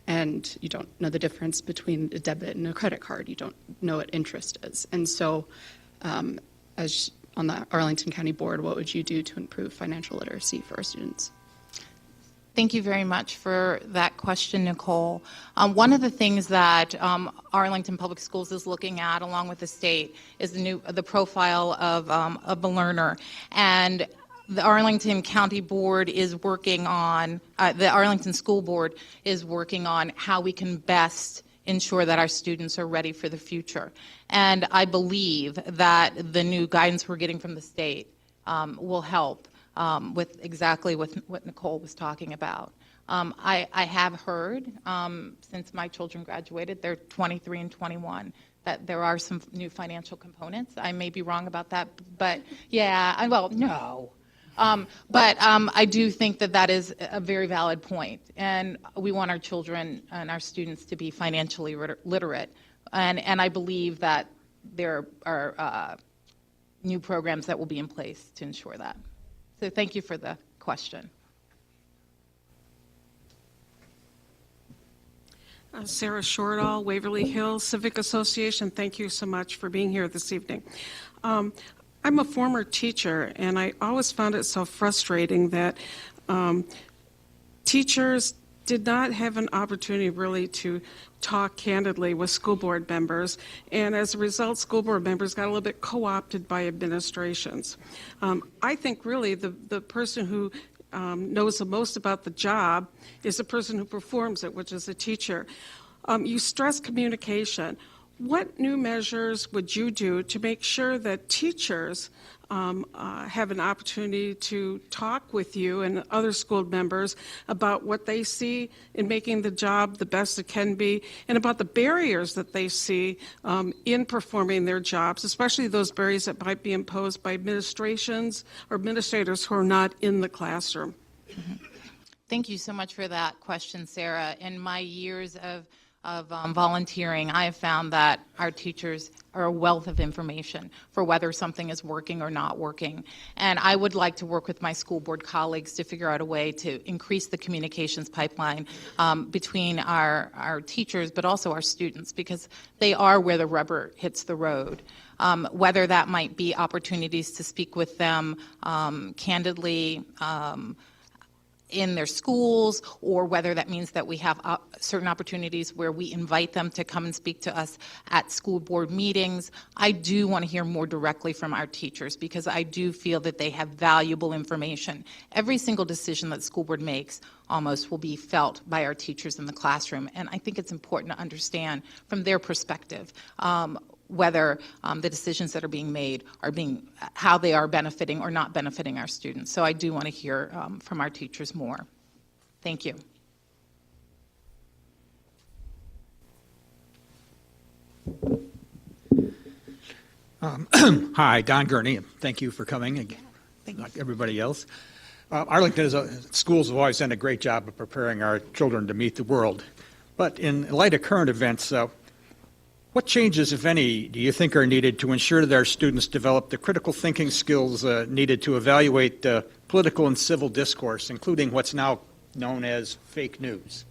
And you don't know the difference between a debit and a credit card. You don't know what interest is. And so as on the Arlington County Board, what would you do to improve financial literacy for our students? Thank you very much for that question, Nicole. One of the things that Arlington Public Schools is looking at, along with the state, is the profile of a learner. And the Arlington County Board is working on, the Arlington School Board is working on how we can best ensure that our students are ready for the future. And I believe that the new guidance we're getting from the state will help with exactly what Nicole was talking about. I have heard, since my children graduated, they're 23 and 21, that there are some new financial components. I may be wrong about that, but yeah, well, no. But I do think that that is a very valid point, and we want our children and our students to be financially literate, and I believe that there are new programs that will be in place to ensure that. So thank you for the question. Sarah Shortall, Waverly Hills Civic Association. Thank you so much for being here this evening. I'm a former teacher, and I always found it so frustrating that teachers did not have an opportunity really to talk candidly with school board members, and as a result, school board members got a little bit co-opted by administrations. I think really the person who knows the most about the job is the person who performs it, which is a teacher. You stress communication. What new measures would you do to make sure that teachers have an opportunity to talk with you and other school members about what they see in making the job the best it can be, and about the barriers that they see in performing their jobs, especially those barriers that might be imposed by administrations or administrators who are not in the classroom? Mm-hmm. Thank you so much for that question, Sarah. In my years of volunteering, I have found that our teachers are a wealth of information for whether something is working or not working. And I would like to work with my school board colleagues to figure out a way to increase the communications pipeline between our teachers, but also our students, because they are where the rubber hits the road. Whether that might be opportunities to speak with them candidly, in their schools, or whether that means that we have certain opportunities where we invite them to come and speak to us at school board meetings. I do want to hear more directly from our teachers, because I do feel that they have valuable information. Every single decision that the school board makes almost will be felt by our teachers in the classroom, and I think it's important to understand from their perspective whether the decisions that are being made are how they are benefiting or not benefiting our students. So I do want to hear from our teachers more. Thank you. Hi, Don Gurney. Thank you for coming, like everybody else. Arlington schools have always done a great job of preparing our children to meet the world. But in light of current events, what changes, if any, do you think are needed to ensure that our students develop the critical thinking skills needed to evaluate political and civil discourse, including what's now known as fake news?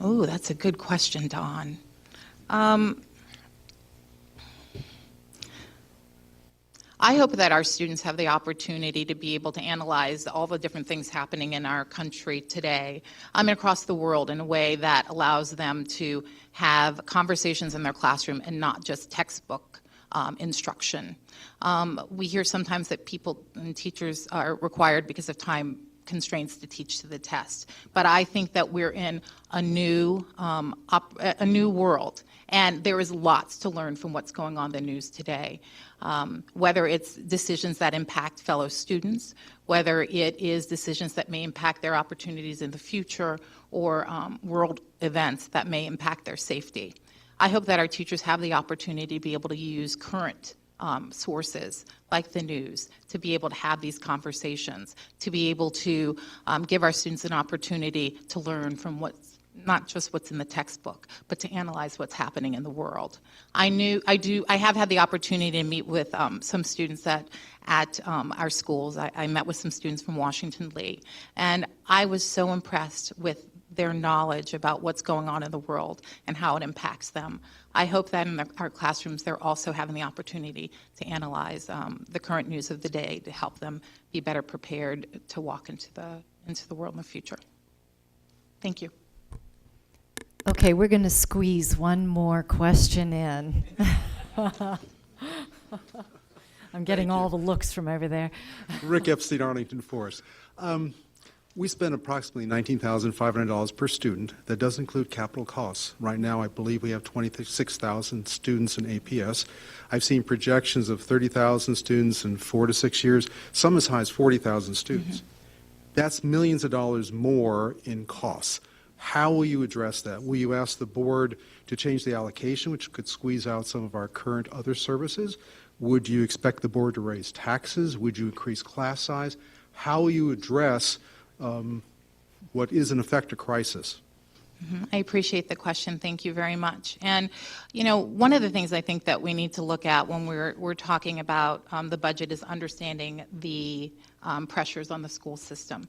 Oh, that's a good question, Don. I hope that our students have the opportunity to be able to analyze all the different things happening in our country today, and across the world, in a way that allows them to have conversations in their classroom and not just textbook instruction. We hear sometimes that people and teachers are required, because of time constraints, to teach to the test. But I think that we're in a new world, and there is lots to learn from what's going on in the news today. Whether it's decisions that impact fellow students, whether it is decisions that may impact their opportunities in the future, or world events that may impact their safety. I hope that our teachers have the opportunity to be able to use current sources like the news to be able to have these conversations, to be able to give our students an opportunity to learn from not just what's in the textbook, but to analyze what's happening in the world. I have had the opportunity to meet with some students at our schools. I met with some students from Washington Lee, and I was so impressed with their knowledge about what's going on in the world and how it impacts them. I hope that in our classrooms they're also having the opportunity to analyze the current news of the day to help them be better prepared to walk into into the world in the future. Thank you. Okay, we're going to squeeze one more question in. I'm getting all the looks from over there. Rick Epstein, Arlington Forest. We spend approximately $19,500 per student. That does include capital costs. Right now, I believe we have 26,000 students in APS. I've seen projections of 30,000 students in 4 to 6 years, some as high as 40,000 students. That's millions of dollars more in costs. How will you address that? Will you ask the board to change the allocation, which could squeeze out some of our current other services? Would you expect the board to raise taxes? Would you increase class size? How will you address what is in effect a crisis? I appreciate the question. Thank you very much. And, you know, one of the things I think that we need to look at when we're talking about the budget is understanding the pressures on the school system.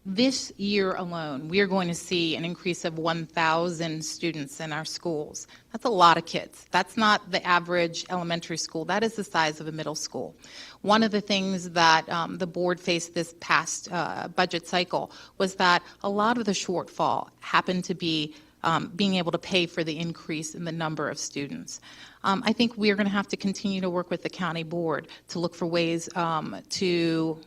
This year alone, we are going to see an increase of 1,000 students in our schools. That's a lot of kids. That's not the average elementary school. That is the size of a middle school. One of the things that the board faced this past budget cycle was that a lot of the shortfall happened to be being able to pay for the increase in the number of students. I think we are going to have to continue to work with the county board to look for ways to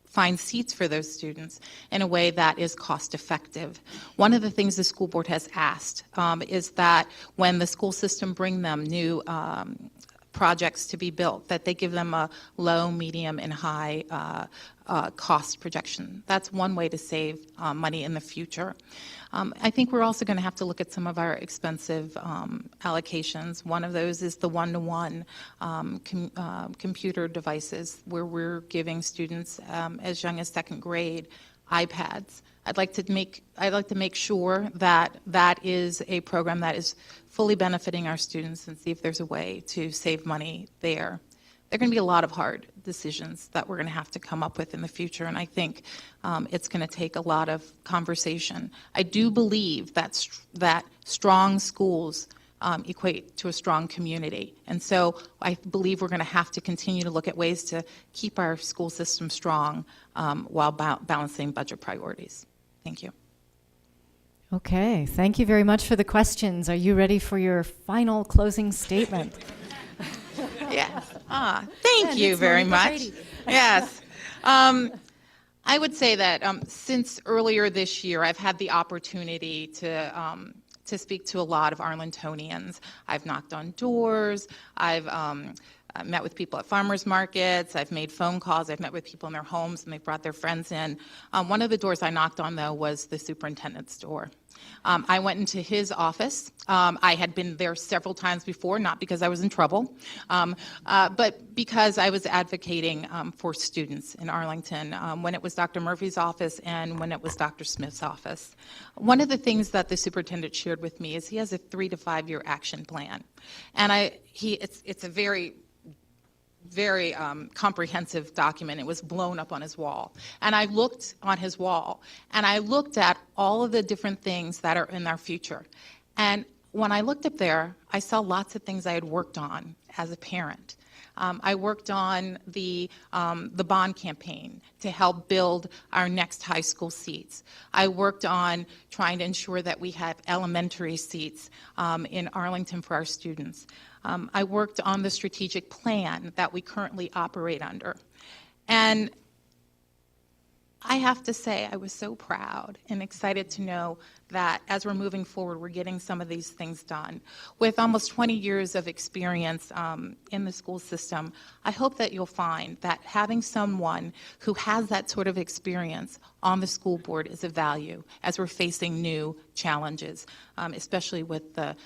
find seats for those students in a way that is cost effective. One of the things the school board has asked is that when the school system bring them new projects to be built, that they give them a low, medium, and high cost projection. That's one way to save money in the future. I think we're also going to have to look at some of our expensive allocations. One of those is the one-to-one computer devices, where we're giving students as young as second grade iPads. I'd like to make sure that that is a program that is fully benefiting our students, and see if there's a way to save money there. There are going to be a lot of hard decisions that we're going to have to come up with in the future, and I think it's going to take a lot of conversation. I do believe that strong schools equate to a strong community, and so I believe we're going to have to continue to look at ways to keep our school system strong while balancing budget priorities. Thank you. Okay, thank you very much for the questions. Are you ready for your final closing statement? Yes. Thank you very much. Yes. I would say that since earlier this year, I've had the opportunity to speak to a lot of Arlingtonians. I've knocked on doors. I've met with people at farmers markets. I've made phone calls. I've met with people in their homes, and they've brought their friends in. One of the doors I knocked on, though, was the superintendent's door. I went into his office. I had been there several times before, not because I was in trouble, but because I was advocating for students in Arlington when it was Dr. Murphy's office and when it was Dr. Smith's office. One of the things that the superintendent shared with me is he has a 3 to 5 year action plan, and it's a very comprehensive document. It was blown up on his wall. And I looked on his wall, and I looked at all of the different things that are in our future. And when I looked up there, I saw lots of things I had worked on as a parent. I worked on the bond campaign to help build our next high school seats. I worked on trying to ensure that we have elementary seats in Arlington for our students. I worked on the strategic plan that we currently operate under. And I have to say, I was so proud and excited to know that as we're moving forward, we're getting some of these things done. With almost 20 years of experience in the school system, I hope that you'll find that having someone who has that sort of experience on the school board is of value as we're facing new challenges, especially with the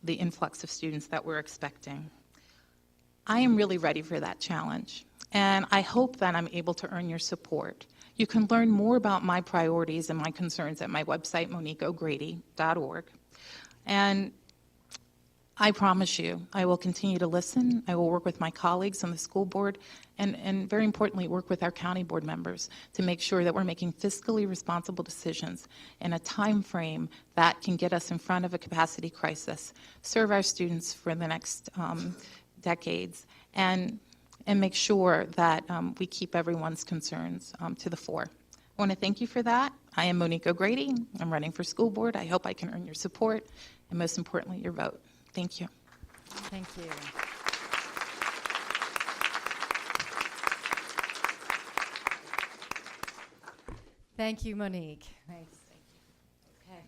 influx of students that we're expecting. I am really ready for that challenge, and I hope that I'm able to earn your support. You can learn more about my priorities and my concerns at my website, MoniqueO'Grady.org. And I promise you, I will continue to listen. I will work with my colleagues on the school board, and very importantly, work with our county board members to make sure that we're making fiscally responsible decisions in a time frame that can get us in front of a capacity crisis, serve our students for the next decades, and make sure that we keep everyone's concerns to the fore. I want to thank you for that. I am Monique O'Grady. I'm running for school board. I hope I can earn your support and, most importantly, your vote. Thank you. Thank you. Thank you, Monique. Thanks. Okay.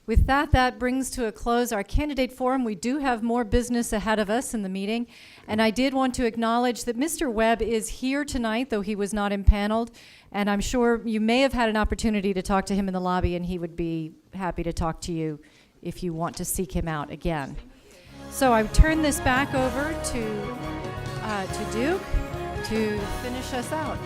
With that, that brings to a close our candidate forum. We do have more business ahead of us in the meeting, and I did want to acknowledge that Mr. Webb is here tonight, though he was not impaneled, and I'm sure you may have had an opportunity to talk to him in the lobby, and he would be happy to talk to you if you want to seek him out again. So I turn this back over to Duke to finish us out.